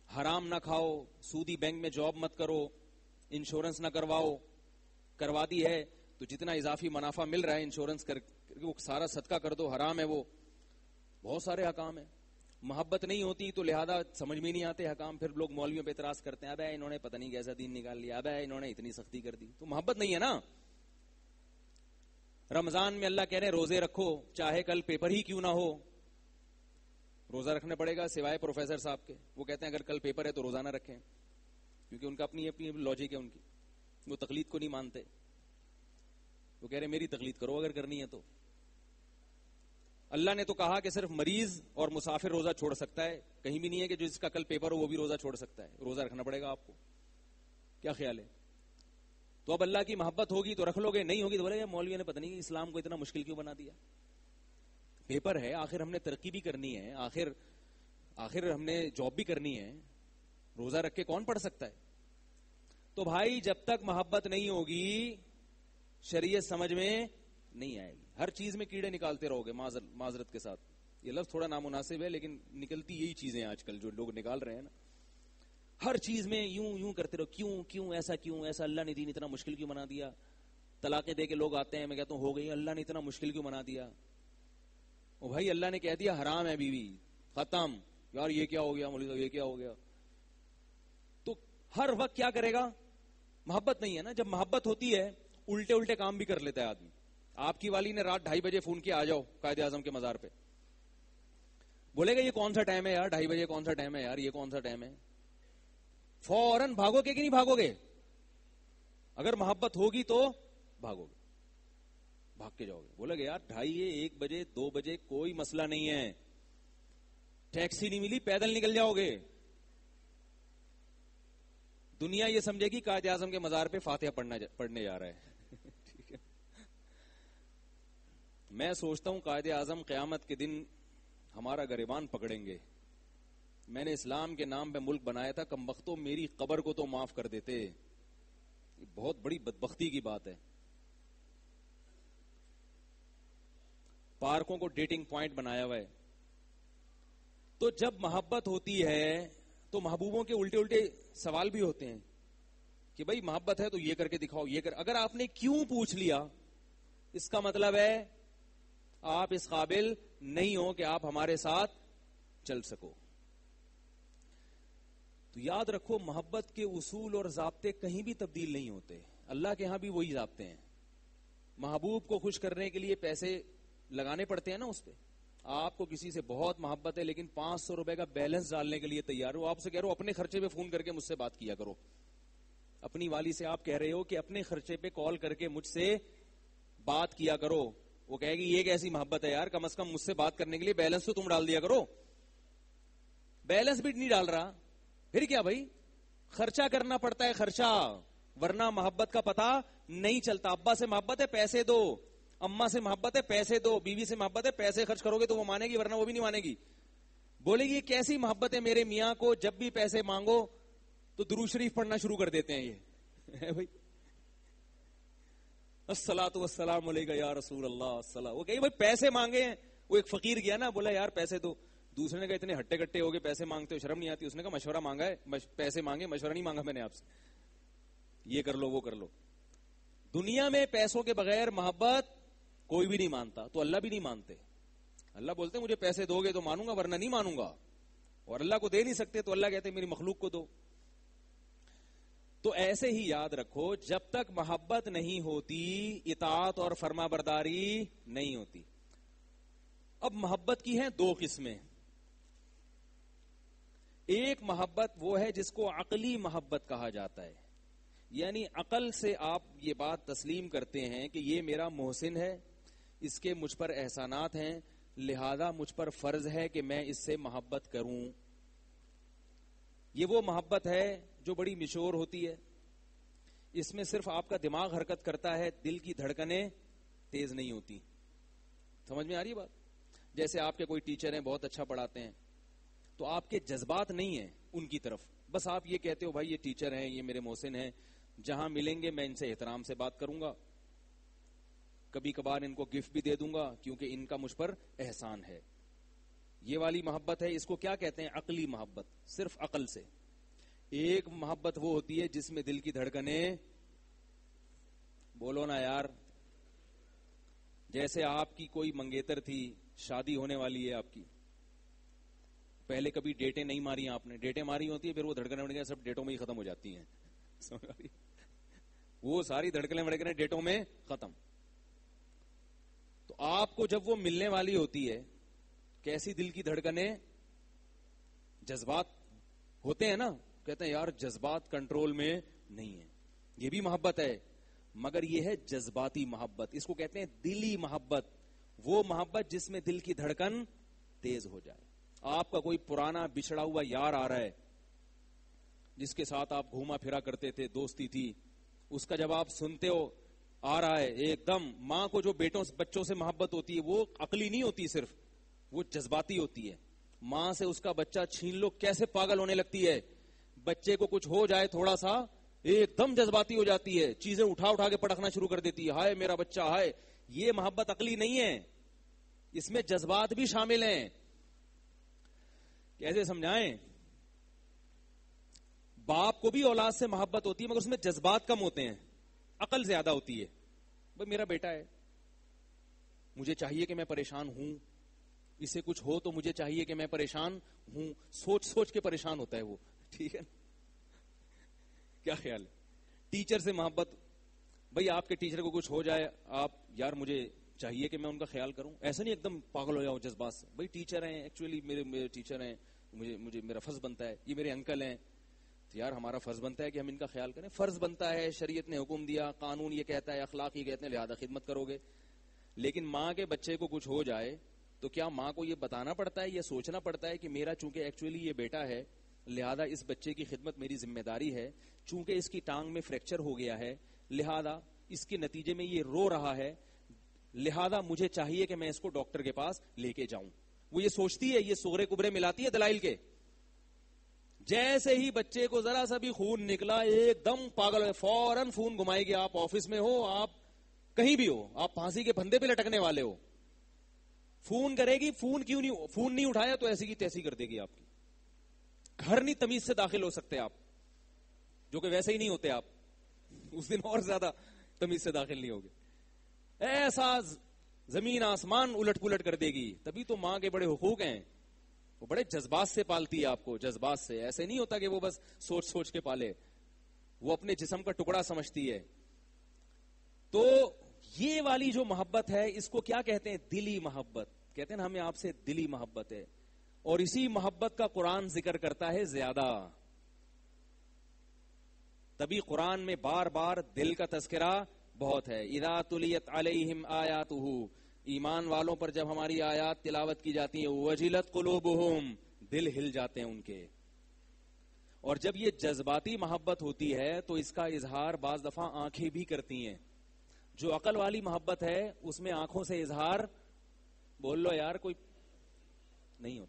حرام نہ کھاؤ, سودی بینک میں جاب مت کرو, انشورنس نہ کرواؤ, کروا دی ہے تو جتنا اضافی منافع مل رہا ہے انشورنس کر وہ سارا صدقہ کر دو, حرام ہے وہ. بہت سارے حکام ہیں. محبت نہیں ہوتی تو لہذا سمجھ میں نہیں آتے حکام, پھر لوگ مولویوں پہ اعتراض کرتے ہیں, اب انہوں نے پتہ نہیں کیسا دین نکال لیا, اب انہوں نے اتنی سختی کر دی. تو محبت نہیں ہے نا. رمضان میں اللہ کہہ رہے روزے رکھو چاہے کل پیپر ہی کیوں نہ ہو, روزہ رکھنا پڑے گا سوائے پروفیسر صاحب کے, وہ کہتے ہیں اگر کل پیپر ہے تو روزہ نہ رکھیں, کیونکہ ان کا اپنی اپنی لاجک ہے ان کی, وہ تقلید کو نہیں مانتے. وہ کہہ رہے میری تقلید کرو اگر کرنی ہے تو. اللہ نے تو کہا کہ صرف مریض اور مسافر روزہ چھوڑ سکتا ہے, کہیں بھی نہیں ہے کہ جس کا کل پیپر ہو وہ بھی روزہ چھوڑ سکتا ہے. روزہ رکھنا پڑے گا آپ کو. کیا خیال ہے؟ تو اب اللہ کی محبت ہوگی تو رکھ لو گے, نہیں ہوگی تو بولے مولوی نے پتہ نہیں اسلام کو اتنا مشکل کیوں بنا دیا. پیپر ہے, آخر ہم نے ترقی بھی کرنی ہے, آخر ہم نے جاب بھی کرنی ہے, روزہ رکھ کے کون پڑھ سکتا ہے؟ تو بھائی جب تک محبت نہیں ہوگی شریعت سمجھ میں نہیں آئے گی. ہر چیز میں کیڑے نکالتے رہو گے, معذرت کے ساتھ یہ لفظ تھوڑا نامناسب ہے لیکن نکلتی یہی چیزیں آج کل جو لوگ نکال رہے ہیں نا. ہر چیز میں یوں کرتے رہو, کیوں ایسا اللہ نے دین اتنا مشکل کیوں بنا دیا. طلاقیں دے کے لوگ آتے ہیں, میں کہتا ہوں ہو گئی, اللہ نے اتنا مشکل کیوں بنا دیا. او بھائی اللہ نے کہہ دیا حرام ہے بیوی, ختم. یار یہ کیا ہو گیا مولوی صاحب, یہ کیا ہو گیا. تو ہر وقت کیا کرے گا؟ محبت نہیں ہے نا. جب محبت ہوتی ہے الٹے کام بھی کر لیتا ہے آدمی. آپ کی والی نے رات 2:30 بجے فون کیا آ جاؤ قائد اعظم کے مزار پہ, بولے گا یہ کون سا ٹائم ہے یار, 2:30 بجے کون سا ٹائم ہے یار, یہ کون سا ٹائم ہے. فوراً بھاگو گے کہ نہیں بھاگو گے؟ اگر محبت ہوگی تو بھاگو گے, بھاگ کے جاؤ گے. بولے گا یار 2:30 1 بجے 2 بجے کوئی مسئلہ نہیں ہے, ٹیکسی نہیں ملی پیدل نکل جاؤ گے. دنیا یہ سمجھے گی قائد اعظم کے مزار پہ فاتحہ پڑھنے جا رہا ہے. ٹھیک ہے. میں سوچتا ہوں قائد اعظم قیامت کے دن ہمارا گریبان پکڑیں گے. میں نے اسلام کے نام پہ ملک بنایا تھا, کمبختوں میری قبر کو تو معاف کر دیتے. یہ بہت بڑی بدبختی کی بات ہے. پارکوں کو ڈیٹنگ پوائنٹ بنایا ہوا ہے. تو جب محبت ہوتی ہے تو محبوبوں کے الٹے سوال بھی ہوتے ہیں کہ بھائی محبت ہے تو یہ کر کے دکھاؤ, یہ کر. اگر آپ نے کیوں پوچھ لیا اس کا مطلب ہے آپ اس قابل نہیں ہو کہ آپ ہمارے ساتھ چل سکو. تو یاد رکھو محبت کے اصول اور ضابطے کہیں بھی تبدیل نہیں ہوتے. اللہ کے ہاں بھی وہی ضابطے ہیں. محبوب کو خوش کرنے کے لیے پیسے لگانے پڑتے ہیں نا اس پہ. آپ کو کسی سے بہت محبت ہے لیکن 500 روپے کا بیلنس ڈالنے کے لیے تیار ہو, آپ سے کہہ رہے ہو اپنے خرچے پہ فون کر کے مجھ سے بات کیا کرو. اپنی والی سے آپ کہہ رہے ہو کہ اپنے خرچے پہ کال کر کے مجھ سے بات کیا کرو. وہ کہے گی یہ کیسی محبت ہے یار, کم از کم مجھ سے بات کرنے کے لیے بیلنس تو تم ڈال دیا کرو. بیلنس بھی نہیں ڈال رہا, پھر کیا بھائی خرچہ کرنا پڑتا ہے خرچہ, ورنہ محبت کا پتہ نہیں چلتا. ابا سے محبت ہے پیسے دو, اماں سے محبت ہے پیسے دو, بیوی سے محبت ہے پیسے خرچ کرو گے تو وہ مانے گی, ورنہ وہ بھی نہیں مانے گی. بولے گی یہ کیسی محبت ہے میرے میاں کو, جب بھی پیسے مانگو تو درود شریف پڑھنا شروع کر دیتے ہیں یہ بھائی الصلاۃ والسلام علیک یا رسول اللہ. وہ کہ بھائی پیسے مانگے ہیں. وہ ایک فقیر گیا نا, بولا یار پیسے دو. دوسرے نے کہا اتنے ہٹے کٹے ہو گئے پیسے مانگتے ہو, شرم نہیں آتی؟ اس نے کہا مشورہ مانگا ہے, پیسے مانگے, مشورہ نہیں مانگا میں نے آپ سے, یہ کر لو وہ کر لو. دنیا میں پیسوں کے بغیر محبت کوئی بھی نہیں مانتا, تو اللہ بھی نہیں مانتے. اللہ بولتے مجھے پیسے دو گے تو مانوں گا ورنہ نہیں مانوں گا, اور اللہ کو دے نہیں سکتے تو اللہ کہتے میری مخلوق کو دو. تو ایسے ہی یاد رکھو، جب تک محبت نہیں ہوتی اطاعت اور فرما برداری نہیں ہوتی. اب محبت کی ہیں دو قسمیں. ایک محبت وہ ہے جس کو عقلی محبت کہا جاتا ہے، یعنی عقل سے آپ یہ بات تسلیم کرتے ہیں کہ یہ میرا محسن ہے، اس کے مجھ پر احسانات ہیں، لہذا مجھ پر فرض ہے کہ میں اس سے محبت کروں. یہ وہ محبت ہے جو بڑی مشہور ہوتی ہے. اس میں صرف آپ کا دماغ حرکت کرتا ہے، دل کی دھڑکنیں تیز نہیں ہوتی. سمجھ میں آ رہی بات؟ جیسے آپ کے کوئی ٹیچر ہیں، بہت اچھا پڑھاتے ہیں، تو آپ کے جذبات نہیں ہیں ان کی طرف، بس آپ یہ کہتے ہو بھائی یہ ٹیچر ہیں، یہ میرے محسن ہیں، جہاں ملیں گے میں ان سے احترام سے بات کروں گا، کبھی کبھار ان کو گفٹ بھی دے دوں گا کیونکہ ان کا مجھ پر احسان ہے. یہ والی محبت ہے، اس کو کیا کہتے ہیں؟ عقلی محبت، صرف عقل سے. ایک محبت وہ ہوتی ہے جس میں دل کی دھڑکنیں، بولو نا یار، جیسے آپ کی کوئی منگیتر تھی، شادی ہونے والی ہے آپ کی، پہلے کبھی ڈیٹیں نہیں ماری آپ نے، ڈیٹیں ماری ہوتی ہیں، پھر وہ دھڑکنیں وڑکنیں سب ڈیٹوں میں ہی ختم ہو جاتی ہیں. وہ ساری دھڑکنیں وڑکنیں ڈیٹوں میں ختم. تو آپ کو جب وہ ملنے والی ہوتی ہے، کیسی دل کی دھڑکنیں، جذبات ہوتے ہیں نا، کہتے ہیں یار جذبات کنٹرول میں نہیں ہے. یہ بھی محبت ہے، مگر یہ ہے جذباتی محبت، اس کو کہتے ہیں دلی محبت. وہ محبت جس میں دل کی دھڑکن تیز ہو جائے. آپ کا کوئی پرانا بچھڑا ہوا یار آ رہا ہے، جس کے ساتھ آپ گھوما پھرا کرتے تھے، دوستی تھی، اس کا جب آپ سنتے ہو آ رہا ہے، ایک دم ماں کو جو بچوں سے محبت ہوتی ہے وہ عقلی نہیں ہوتی، صرف وہ جذباتی ہوتی ہے. ماں سے اس کا بچہ چھین لو کیسے پاگل ہونے لگتی ہے. بچے کو کچھ ہو جائے تھوڑا سا، ایک دم جذباتی ہو جاتی ہے، چیزیں اٹھا اٹھا کے پٹکنا شروع کر دیتی ہے، ہائے میرا بچہ ہائے. یہ محبت عقلی نہیں ہے، اس میں جذبات بھی شامل ہیں. کیسے سمجھائیں؟ باپ کو بھی اولاد سے محبت ہوتی ہے مگر اس میں جذبات کم ہوتے ہیں، عقل زیادہ ہوتی ہے. بھائی میرا بیٹا ہے، مجھے چاہیے کہ میں پریشان ہوں، اسے کچھ ہو تو مجھے چاہیے کہ میں پریشان ہوں، سوچ سوچ کے پریشان ہوتا ہے وہ. ٹھیک ہے، کیا خیال ہے؟ ٹیچر سے محبت، بھائی آپ کے ٹیچر کو کچھ ہو جائے، آپ یار مجھے چاہیے کہ میں ان کا خیال کروں، ایسا نہیں ایک دم پاگل ہو جاؤ جذبات سے. بھائی ٹیچر ہیں، ایکچولی میرے ٹیچر ہیں، مجھے میرا فرض بنتا ہے، یہ میرے انکل ہیں، تو یار ہمارا فرض بنتا ہے کہ ہم ان کا خیال کریں. فرض بنتا ہے، شریعت نے حکم دیا، قانون یہ کہتا ہے، اخلاق یہ کہتے ہیں، لہذا خدمت کرو گے. لیکن ماں کے بچے کو کچھ ہو جائے تو کیا ماں کو یہ بتانا پڑتا ہے، یہ سوچنا پڑتا ہے کہ میرا چونکہ ایکچولی یہ بیٹا ہے، لہذا اس بچے کی خدمت میری ذمہ داری ہے، چونکہ اس کی ٹانگ میں فریکچر ہو گیا ہے، لہذا اس کے نتیجے میں یہ رو رہا ہے، لہذا مجھے چاہیے کہ میں اس کو ڈاکٹر کے پاس لے کے جاؤں. وہ یہ سوچتی ہے، یہ سغرے کبرے ملاتی ہے دلائل کے. جیسے ہی بچے کو ذرا سا بھی خون نکلا ایک دم پاگل ہے، فوراً فون گھمائے گی. آپ آفس میں ہو، آپ کہیں بھی ہو، آپ پھانسی کے پھندے پہ لٹکنے والے ہو، فون کرے گی. فون نہیں اٹھایا تو ایسی کی تیسی کر دے گی آپ کی. گھر نہیں تمیز سے داخل ہو سکتے آپ، جو کہ ویسے ہی نہیں ہوتے، آپ اس دن اور زیادہ تمیز سے داخل نہیں ہوگے. ایسا زمین آسمان الٹ پلٹ کر دے گی. تبھی تو ماں کے بڑے حقوق ہیں، وہ بڑے جذبات سے پالتی ہے آپ کو، جذبات سے. ایسے نہیں ہوتا کہ وہ بس سوچ سوچ کے پالے، وہ اپنے جسم کا ٹکڑا سمجھتی ہے. تو یہ والی جو محبت ہے اس کو کیا کہتے ہیں؟ دلی محبت کہتے ہیں نا. ہمیں آپ سے دلی محبت ہے، اور اسی محبت کا قرآن ذکر کرتا ہے زیادہ. تبھی قرآن میں بار بار دل کا تذکرہ بہت ہے. اذا تلیت علیہم آیاتہ، ایمان والوں پر جب ہماری آیات تلاوت کی جاتی ہیں، وجلت قلوبہم، دل ہل جاتے ہیں ان کے. اور جب یہ جذباتی محبت ہوتی ہے تو اس کا اظہار بعض دفعہ آنکھیں بھی کرتی ہیں. جو عقل والی محبت ہے اس میں آنکھوں سے اظہار، بول لو یار، کوئی نہیں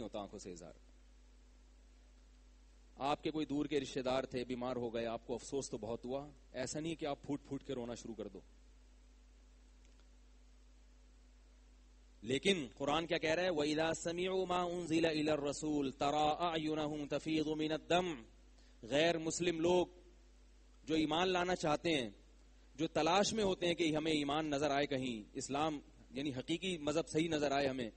ہوتا آنکھوں سے اظہار. آپ کے کوئی دور کے رشتہ دار تھے، بیمار ہو گئے، آپ کو افسوس تو بہت ہوا، ایسا نہیں کہ آپ پھوٹ پھوٹ کے رونا شروع کر دو. لیکن قرآن کیا کہہ رہا ہے؟ وَإِذَا سَمِعُوا مَا أُنزِلَ إِلَى الرَّسُولِ تَرَىٰ أَعْيُنَهُمْ تَفِيضُ مِنَ الدَّمْعِ. غیر مسلم لوگ جو ایمان لانا چاہتے ہیں، جو تلاش میں ہوتے ہیں کہ ہمیں ایمان نظر آئے، کہیں اسلام یعنی حقیقی مذہب صحیح نظر آئے ہمیں،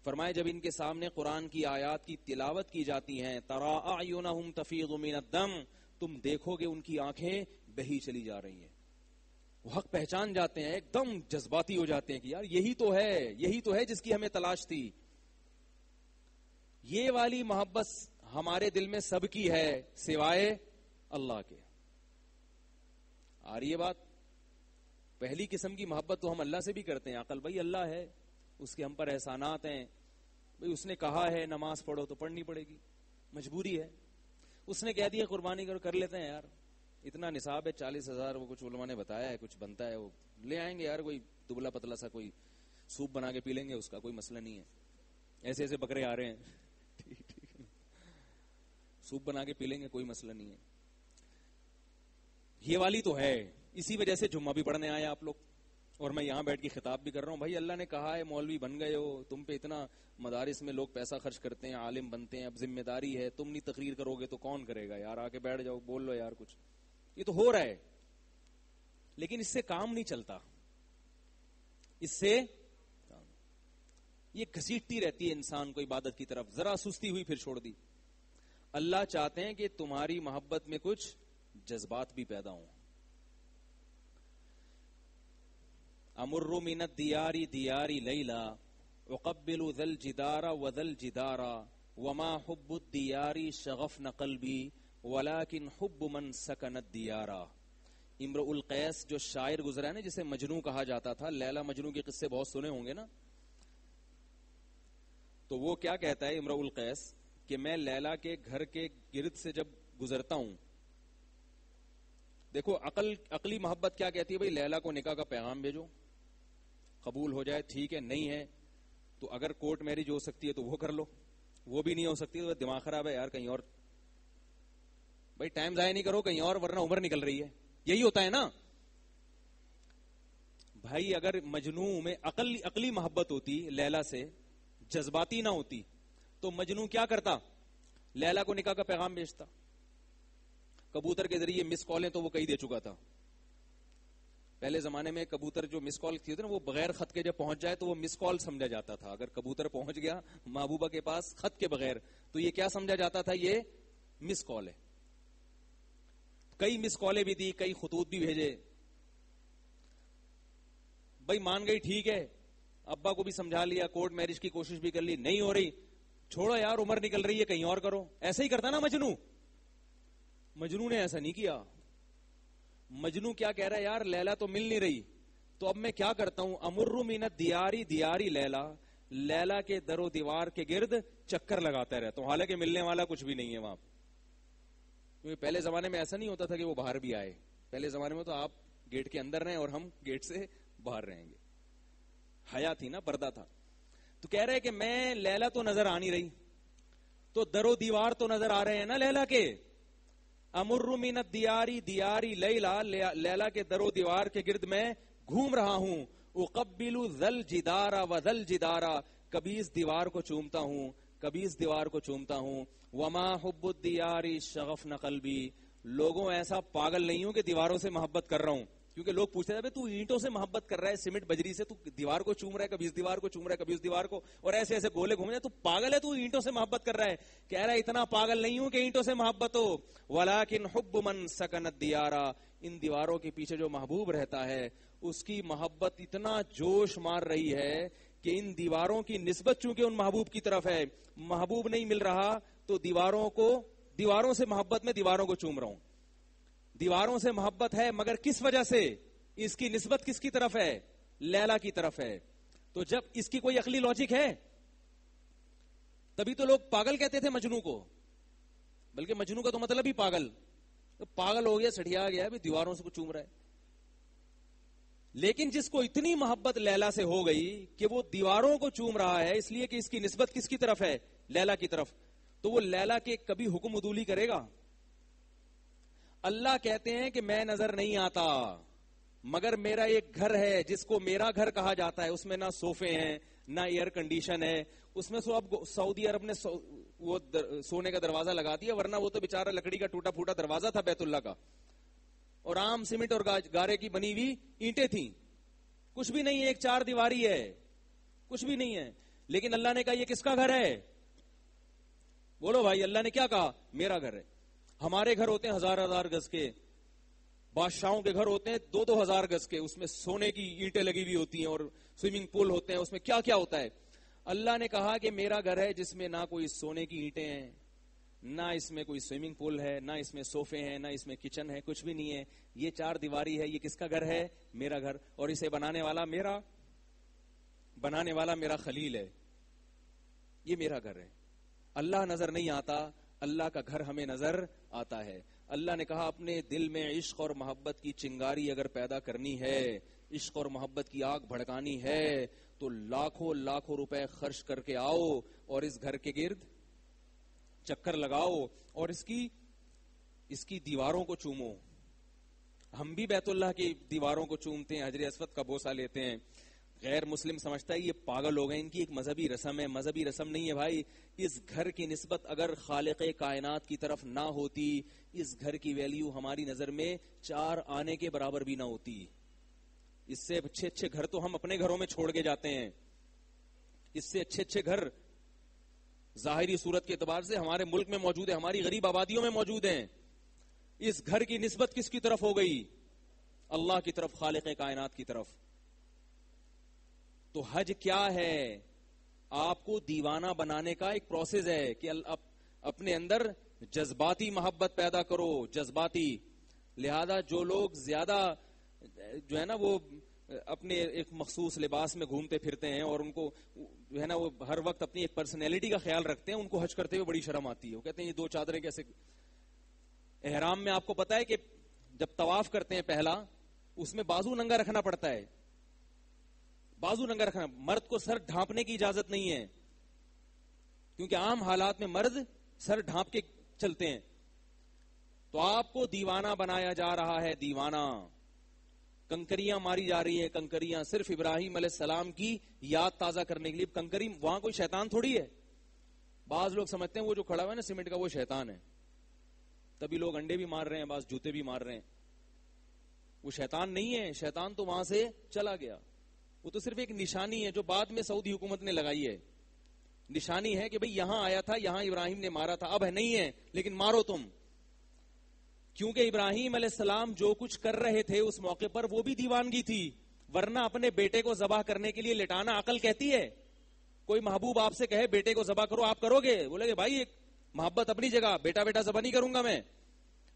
فرمائے جب ان کے سامنے قرآن کی آیات کی تلاوت کی جاتی ہیں، تَرَىٰ أَعْيُنَهُمْ تَفِيضُ مِنَ الدَّمْعِ، تو تم دیکھو گے ان کی آنکھیں بہی چلی جا رہی ہیں. وہ حق پہچان جاتے ہیں, ایک دم جذباتی ہو جاتے ہیں کہ یار یہی تو ہے جس کی ہمیں تلاش تھی. یہ والی محبت ہمارے دل میں سب کی ہے سوائے اللہ کے. آ رہی ہے بات؟ پہلی قسم کی محبت تو ہم اللہ سے بھی کرتے ہیں. عقل بھائی اللہ ہے, اس کے ہم پر احسانات ہیں, بھائی اس نے کہا ہے نماز پڑھو تو پڑھنی پڑے گی, مجبوری ہے. اس نے کہہ دیا قربانی کرو, کر لیتے ہیں یار, اتنا نصاب ہے 40,000, وہ کچھ علماء نے بتایا ہے, کچھ بنتا ہے وہ لے آئیں گے یار, کوئی دبلا پتلا سا کوئی سوپ بنا کے پی لیں گے, اس کا کوئی مسئلہ نہیں ہے. ایسے ایسے بکرے آ رہے ہیں, ٹھیک ہے, سوپ بنا کے پی لیں گے, کوئی مسئلہ نہیں ہے. یہ والی تو ہے. اسی وجہ سے جمعہ بھی پڑھنے آئے آپ لوگ, اور میں یہاں بیٹھ کے خطاب بھی کر رہا ہوں. بھائی اللہ نے کہا ہے مولوی بن گئے ہو, تم پہ اتنا مدارس میں لوگ پیسہ خرچ کرتے ہیں, عالم بنتے ہیں, اب ذمہ داری ہے, تم نہیں تقریر کرو گے تو کون کرے گا یار, آ کے بیٹھ جاؤ, بول لو یار کچھ. یہ تو ہو رہا ہے, لیکن اس سے کام نہیں چلتا. اس سے یہ گھسیٹتی رہتی ہے انسان کو عبادت کی طرف, ذرا سستی ہوئی پھر چھوڑ دی. اللہ چاہتے ہیں کہ تمہاری محبت میں کچھ جذبات بھی پیدا ہوں. امر من الدیار دیار لیلا اقبل ذا الجدار وذا الجدار وما حب الدیار شغفن قلبی ولكن حب من سکن الدیار. امرؤ القیس جو شاعر گزرا ہے نا, جسے مجنوں کہا جاتا تھا, لیلا مجنوں کے قصے بہت سنے ہوں گے نا, تو وہ کیا کہتا ہے امرؤ القیس کہ میں لیلا کے گھر کے گرد سے جب گزرتا ہوں, دیکھو عقلی محبت کیا کہتی ہے, بھائی لیلا کو نکاح کا پیغام بھیجو, قبول ہو جائے ٹھیک ہے, نہیں ہے تو اگر کورٹ میرج ہو سکتی ہے تو وہ کر لو, وہ بھی نہیں ہو سکتی تو دماغ خراب ہے یار, کہیں اور, بھائی ٹائم ضائع نہیں کرو کہیں اور, ورنہ عمر نکل رہی ہے. یہی ہوتا ہے نا بھائی. اگر مجنوں میں عقلی محبت ہوتی لیلا سے, جذباتی نہ ہوتی, تو مجنوں کیا کرتا, لیلا کو نکاح کا پیغام بھیجتا. کبوتر کے ذریعے مس کالیں تو وہ کہیں دے چکا تھا. پہلے زمانے میں کبوتر جو مس کال تھی نا, وہ بغیر خط کے جب پہنچ جائے تو وہ مس کال سمجھا جاتا تھا. اگر کبوتر پہنچ گیا محبوبہ کے پاس خط کے بغیر, تو یہ کیا سمجھا جاتا تھا, یہ مس کال ہے. کئی مس کالیں بھی دی, کئی خطوط بھی بھیجے. بھائی مان گئی ٹھیک ہے, ابا کو بھی سمجھا لیا, کورٹ میرج کی کوشش بھی کر لی, نہیں ہو رہی, چھوڑو یار عمر نکل رہی ہے, کہیں اور کرو. ایسا ہی کرتا نا مجنوں. مجنوں نے ایسا نہیں کیا. مجنوں کیا کہہ رہا ہے, یار لیلا تو مل نہیں رہی, تو اب میں کیا کرتا ہوں, امر من الدیار دیاری لیلا, لیلا کے در و دیوار کے گرد چکر لگاتا رہتا ہوں, حالانکہ ملنے والا کچھ بھی نہیں ہے وہاں. کیونکہ پہلے زمانے میں ایسا نہیں ہوتا تھا کہ وہ باہر بھی آئے. پہلے زمانے میں تو آپ گیٹ کے اندر رہیں اور ہم گیٹ سے باہر رہیں گے. حیا تھی نا, پردہ تھا. تو کہہ رہے کہ میں لیلا تو نظر آ نہیں رہی, تو در و دیوار تو نظر آ رہے ہیں نا لیلا کے. امر من الدیاری دیاری لیلا, لیلا کے در و دیوار کے گرد میں گھوم رہا ہوں. اقبل ذا الجدار وذا الجدار, کبھی اس دیوار کو چومتا ہوں, کبھی اس دیوار کو چومتا ہوں. وما حب الدیار شغفن قلبی, لوگوں ایسا پاگل نہیں ہوں کہ دیواروں سے محبت کر رہا ہوں. کیونکہ لوگ پوچھتے ہیں تو اینٹوں سے محبت کر رہا ہے, سیمنٹ بجری سے, تو دیوار کو چوم رہا ہے, کبھی اس دیوار کو چوم رہا ہے, کبھی اس دیوار کو, اور ایسے ایسے گولے گھوم رہے ہیں, تو پاگل ہے, تو اینٹوں سے محبت کر رہا ہے. کہہ رہا ہے اتنا پاگل نہیں ہوں کہ اینٹوں سے محبت ہو. ولکن حب من سکن الدیار, ان دیواروں کے پیچھے جو محبوب رہتا ہے اس کی محبت اتنا جوش مار رہی ہے کہ ان دیواروں کی نسبت چونکہ ان محبوب کی طرف ہے, محبوب نہیں مل رہا تو دیواروں سے محبت میں دیواروں کو چوم رہا ہوں. دیواروں سے محبت ہے, مگر کس وجہ سے, اس کی نسبت کس کی طرف ہے, لیلا کی طرف ہے. تو جب اس کی کوئی عقلی لاجک ہے, تبھی تو لوگ پاگل کہتے تھے مجنوں کو, بلکہ مجنوں کا تو مطلب ہی پاگل, تو پاگل ہو گیا, سٹیا گیا, بھی دیواروں سے کچھ چوم رہا ہے. لیکن جس کو اتنی محبت لیلا سے ہو گئی کہ وہ دیواروں کو چوم رہا ہے, اس لیے کہ اس کی نسبت کس کی طرف ہے, لیلا کی طرف, تو وہ لیلا کے کبھی حکم عدولی کرے گا. اللہ کہتے ہیں کہ میں نظر نہیں آتا, مگر میرا ایک گھر ہے جس کو میرا گھر کہا جاتا ہے, اس میں نہ صوفے ہیں نہ ایئر کنڈیشن ہے, اس میں اب سعودی عرب نے وہ سونے کا دروازہ لگا دیا, ورنہ وہ تو بیچارہ لکڑی کا ٹوٹا پھوٹا دروازہ تھا بیت اللہ کا, اور عام سیمنٹ اور گارے کی بنی ہوئی اینٹیں تھیں, کچھ بھی نہیں ہے, ایک چار دیواری ہے, کچھ بھی نہیں ہے. لیکن اللہ نے کہا یہ کس کا گھر ہے, بولو بھائی, اللہ نے کیا کہا, میرا گھر ہے. ہمارے گھر ہوتے ہیں 1000 گز کے، بادشاہوں کے گھر ہوتے ہیں 2000 گز کے، اس میں سونے کی اینٹیں لگی ہوئی ہوتی ہیں اور سوئمنگ پول ہوتے ہیں، اس میں کیا کیا ہوتا ہے. اللہ نے کہا کہ میرا گھر ہے جس میں نہ کوئی سونے کی اینٹیں ہیں، نہ اس میں کوئی سوئمنگ پول ہے، نہ اس میں صوفے ہیں، نہ اس میں کچن ہے، کچھ بھی نہیں ہے. یہ 4 دیواری ہے. یہ کس کا گھر ہے؟ میرا گھر. اور اسے بنانے والا میرا خلیل ہے. یہ میرا گھر ہے. اللہ نظر نہیں آتا، اللہ کا گھر ہمیں نظر آتا ہے. اللہ نے کہا اپنے دل میں عشق اور محبت کی چنگاری اگر پیدا کرنی ہے، عشق اور محبت کی آگ بھڑکانی ہے، تو لاکھوں لاکھوں روپے خرچ کر کے آؤ اور اس گھر کے گرد چکر لگاؤ اور اس کی دیواروں کو چومو. ہم بھی بیت اللہ کی دیواروں کو چومتے ہیں، حجر اسود کا بوسہ لیتے ہیں. غیر مسلم سمجھتا ہے یہ پاگل ہو گئے، ان کی ایک مذہبی رسم ہے. مذہبی رسم نہیں ہے بھائی. اس گھر کی نسبت اگر خالق کائنات کی طرف نہ ہوتی، اس گھر کی ویلیو ہماری نظر میں 4 آنے کے برابر بھی نہ ہوتی. اس سے اچھے اچھے گھر تو ہم اپنے گھروں میں چھوڑ کے جاتے ہیں. اس سے اچھے اچھے گھر ظاہری صورت کے اعتبار سے ہمارے ملک میں موجود ہیں، ہماری غریب آبادیوں میں موجود ہیں. اس گھر کی نسبت کس کی طرف ہو گئی؟ اللہ کی طرف، خالق کائنات کی طرف. تو حج کیا ہے؟ آپ کو دیوانہ بنانے کا ایک پروسیس ہے کہ اپنے اندر جذباتی محبت پیدا کرو، جذباتی. لہذا جو لوگ زیادہ جو ہے نا وہ اپنے ایک مخصوص لباس میں گھومتے پھرتے ہیں اور ان کو جو ہے نا وہ ہر وقت اپنی ایک پرسنالٹی کا خیال رکھتے ہیں، ان کو حج کرتے ہوئے بڑی شرم آتی ہے. وہ کہتے ہیں یہ 2 چادریں کیسے. احرام میں آپ کو پتا ہے کہ جب طواف کرتے ہیں پہلا، اس میں بازو ننگا رکھنا پڑتا ہے. بازو ننگا رکھنا، مرد کو سر ڈھانپنے کی اجازت نہیں ہے، کیونکہ عام حالات میں مرد سر ڈھانپ کے چلتے ہیں. تو آپ کو دیوانہ بنایا جا رہا ہے، دیوانہ. کنکریاں ماری جا رہی ہیں، کنکریاں صرف ابراہیم علیہ السلام کی یاد تازہ کرنے کے لیے. کنکری وہاں کوئی شیطان تھوڑی ہے. بعض لوگ سمجھتے ہیں وہ جو کھڑا ہوا ہے نا سیمنٹ کا وہ شیطان ہے، تبھی لوگ انڈے بھی مار رہے ہیں، بعض جوتے بھی مار رہے ہیں. وہ شیطان نہیں ہے، شیطان تو وہاں سے چلا گیا. وہ تو صرف ایک نشانی ہے جو بعد میں سعودی حکومت نے لگائی ہے. نشانی ہے کہ بھئی یہاں آیا تھا، یہاں ابراہیم نے مارا تھا. اب ہے نہیں ہے، لیکن مارو تم. کیونکہ ابراہیم علیہ السلام جو کچھ کر رہے تھے اس موقع پر وہ بھی دیوانگی تھی. ورنہ اپنے بیٹے کو ذبح کرنے کے لیے لٹانا عقل کہتی ہے؟ کوئی محبوب آپ سے کہے بیٹے کو ذبح کرو، آپ کرو گے؟ بولے کہ بھائی ایک محبت اپنی جگہ، بیٹا ذبح نہیں کروں گا میں.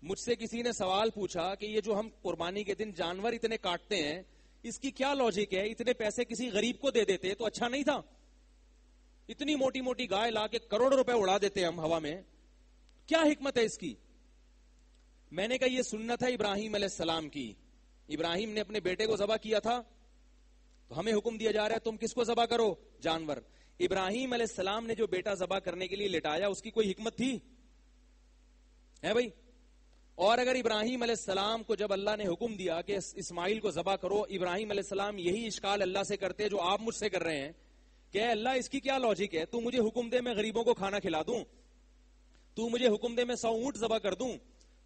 مجھ سے کسی نے سوال پوچھا کہ یہ جو ہم قربانی کے دن جانور اتنے کاٹتے ہیں، اس کی کیا لاجک ہے؟ اتنے پیسے کسی غریب کو دے دیتے تو اچھا نہیں تھا؟ اتنی موٹی موٹی گائے لا کے کروڑوں روپے اڑا دیتے ہم ہوا میں، کیا حکمت ہے اس کی؟ میں نے کہا یہ سنت ہے ابراہیم علیہ السلام کی. ابراہیم نے اپنے بیٹے کو ذبح کیا تھا، تو ہمیں حکم دیا جا رہا ہے تم کس کو ذبح کرو؟ جانور. ابراہیم علیہ السلام نے جو بیٹا ذبح کرنے کے لیے لٹایا اس کی کوئی حکمت تھی؟ ہے بھائی. اور اگر ابراہیم علیہ السلام کو جب اللہ نے حکم دیا کہ اسماعیل کو ذبح کرو، ابراہیم علیہ السلام یہی اشکال اللہ سے کرتے جو آپ مجھ سے کر رہے ہیں کہ اے اللہ اس کی کیا لاجک ہے؟ تو مجھے حکم دے میں غریبوں کو کھانا کھلا دوں، تو مجھے حکم دے میں 100 اونٹ ذبح کر دوں،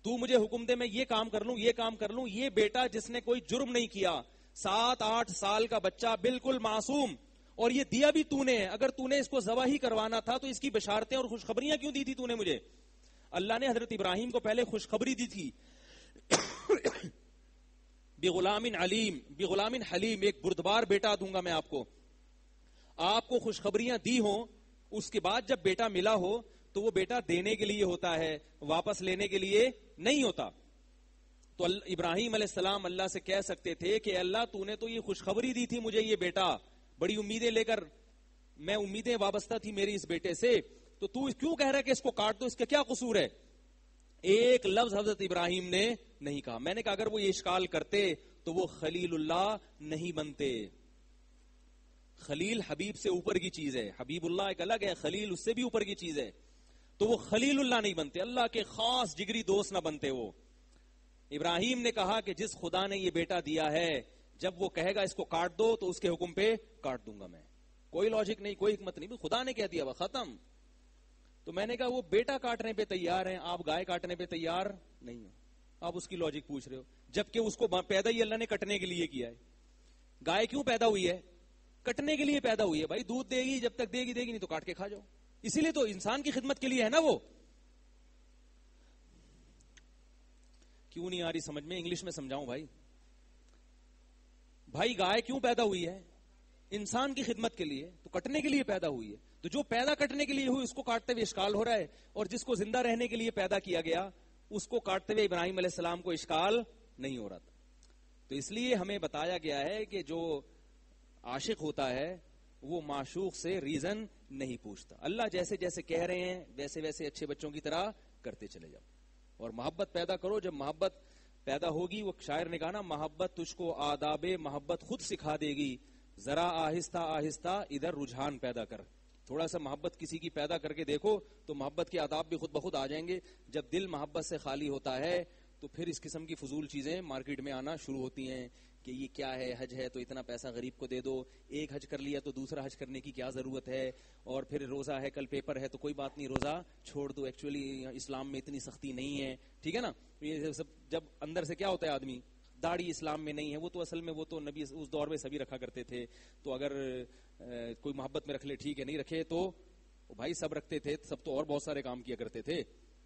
تو مجھے حکم دے میں یہ کام کر لوں، یہ کام کر لوں. یہ بیٹا جس نے کوئی جرم نہیں کیا، 7-8 سال کا بچہ بالکل معصوم، اور یہ دیا بھی تو نے. اگر تو نے اس کو ذبح ہی کروانا تھا تو اس کی بشارتیں اور خوشخبریاں کیوں دی تھی تو نے مجھے؟ اللہ نے حضرت ابراہیم کو پہلے خوشخبری دی تھی بغلام علیم، بغلام حلیم، ایک بردبار بیٹا دوں گا میں آپ کو. آپ کو خوشخبریاں دی ہوں، اس کے بعد جب بیٹا ملا ہو تو وہ بیٹا دینے کے لیے ہوتا ہے، واپس لینے کے لیے نہیں ہوتا. تو ابراہیم علیہ السلام اللہ سے کہہ سکتے تھے کہ اللہ تو نے تو یہ خوشخبری دی تھی مجھے، یہ بیٹا بڑی امیدیں لے کر، میں امیدیں وابستہ تھی میری اس بیٹے سے، تو کیوں کہہ رہا ہے کہ اس کو کاٹ دو؟ اس کا کیا قصور ہے؟ ایک لفظ حضرت ابراہیم نے نہیں کہا. میں نے کہا اگر وہ یہ اشکال کرتے تو وہ خلیل اللہ نہیں بنتے. خلیل حبیب سے اوپر کی چیز ہے، حبیب اللہ ایک الگ ہے، خلیل اس سے بھی اوپر کی چیز ہے. تو وہ خلیل اللہ نہیں بنتے، اللہ کے خاص جگری دوست نہ بنتے. وہ ابراہیم نے کہا کہ جس خدا نے یہ بیٹا دیا ہے، جب وہ کہے گا اس کو کاٹ دو تو اس کے حکم پہ کاٹ دوں گا میں. کوئی لاجک نہیں، کوئی حکمت نہیں، خدا نے کہہ دیا وہ ختم. تو میں نے کہا وہ بیٹا کاٹنے پہ تیار ہیں، آپ گائے کاٹنے پہ تیار نہیں ہو. آپ اس کی لاجک پوچھ رہے ہو، جبکہ اس کو پیدا ہی اللہ نے کٹنے کے لیے کیا ہے. گائے کیوں پیدا ہوئی ہے؟ کٹنے کے لیے پیدا ہوئی ہے. بھائی دودھ دے گی، جب تک دے گی نہیں تو کاٹ کے کھا جاؤ. اسی لیے تو انسان کی خدمت کے لیے ہے نا وہ. کیوں نہیں آ رہی سمجھ میں؟ انگلش میں سمجھاؤں بھائی. بھائی گائے کیوں پیدا ہوئی ہے؟ انسان کی خدمت کے لیے، تو کٹنے کے لیے پیدا ہوئی ہے. تو جو پیدا کٹنے کے لیے ہوئی اس کو کاٹتے ہوئے اشکال ہو رہا ہے، اور جس کو زندہ رہنے کے لیے پیدا کیا گیا اس کو کاٹتے ہوئے ابراہیم علیہ السلام کو اشکال نہیں ہو رہا تھا. تو اس لیے ہمیں بتایا گیا ہے کہ جو عاشق ہوتا ہے وہ معشوق سے ریزن نہیں پوچھتا. اللہ جیسے جیسے کہہ رہے ہیں ویسے ویسے اچھے بچوں کی طرح کرتے چلے جاؤ اور محبت پیدا کرو. جب محبت پیدا ہوگی، وہ شاعر نے کہا نا، محبت تجھ کو آداب محبت خود سکھا دے گی، ذرا آہستہ آہستہ ادھر رجحان پیدا کر. تھوڑا سا محبت کسی کی پیدا کر کے دیکھو تو محبت کے آداب بھی خود بخود آ جائیں گے. جب دل محبت سے خالی ہوتا ہے تو پھر اس قسم کی فضول چیزیں مارکیٹ میں آنا شروع ہوتی ہیں کہ یہ کیا ہے، حج ہے تو اتنا پیسہ غریب کو دے دو، ایک حج کر لیا تو دوسرا حج کرنے کی کیا ضرورت ہے، اور پھر روزہ ہے کل پیپر ہے تو کوئی بات نہیں روزہ چھوڑ دو، ایکچولی اسلام میں اتنی سختی نہیں ہے. ٹھیک ہے نا؟ یہ سب جب اندر سے کیا ہوتا ہے آدمی، داڑھی اسلام میں نہیں ہے، وہ تو اصل میں وہ تو نبی اس دور میں سبھی رکھا کرتے تھے، تو اگر کوئی محبت میں رکھ لے ٹھیک ہے، نہیں رکھے تو بھائی سب رکھتے تھے، سب تو اور بہت سارے کام کیا کرتے تھے.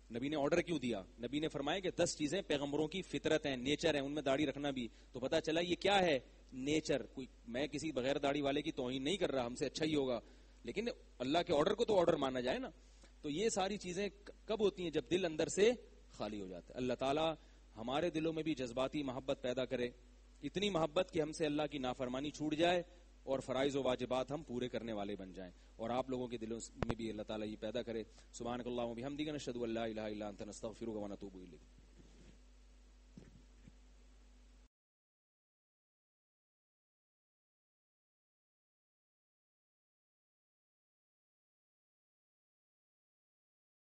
نبی نے آرڈر کیوں دیا؟ نبی نے فرمایا کہ 10 چیزیں پیغمبروں کی فطرت ہیں، نیچر ہیں، ان میں داڑھی رکھنا بھی. تو پتا چلا یہ کیا ہے؟ نیچر. کوئی میں کسی بغیر داڑھی والے کی توہین نہیں کر رہا، ہم سے اچھا ہی ہوگا، لیکن اللہ کے آرڈر کو تو آرڈر مانا جائے نا. تو یہ ساری چیزیں کب ہوتی ہیں؟ جب دل اندر سے خالی ہو جاتا ہے. اللہ تعالیٰ ہمارے دلوں میں بھی جذباتی محبت پیدا کرے، اتنی محبت کہ ہم سے اللہ کی نافرمانی چھوٹ جائے اور فرائض و واجبات ہم پورے کرنے والے بن جائیں، اور آپ لوگوں کے دلوں میں بھی اللہ تعالیٰ یہ پیدا کرے. سبحانک اللہم و بحمدک، نشہد ان لا الہ الا انت، نستغفرک و نتوب الیک.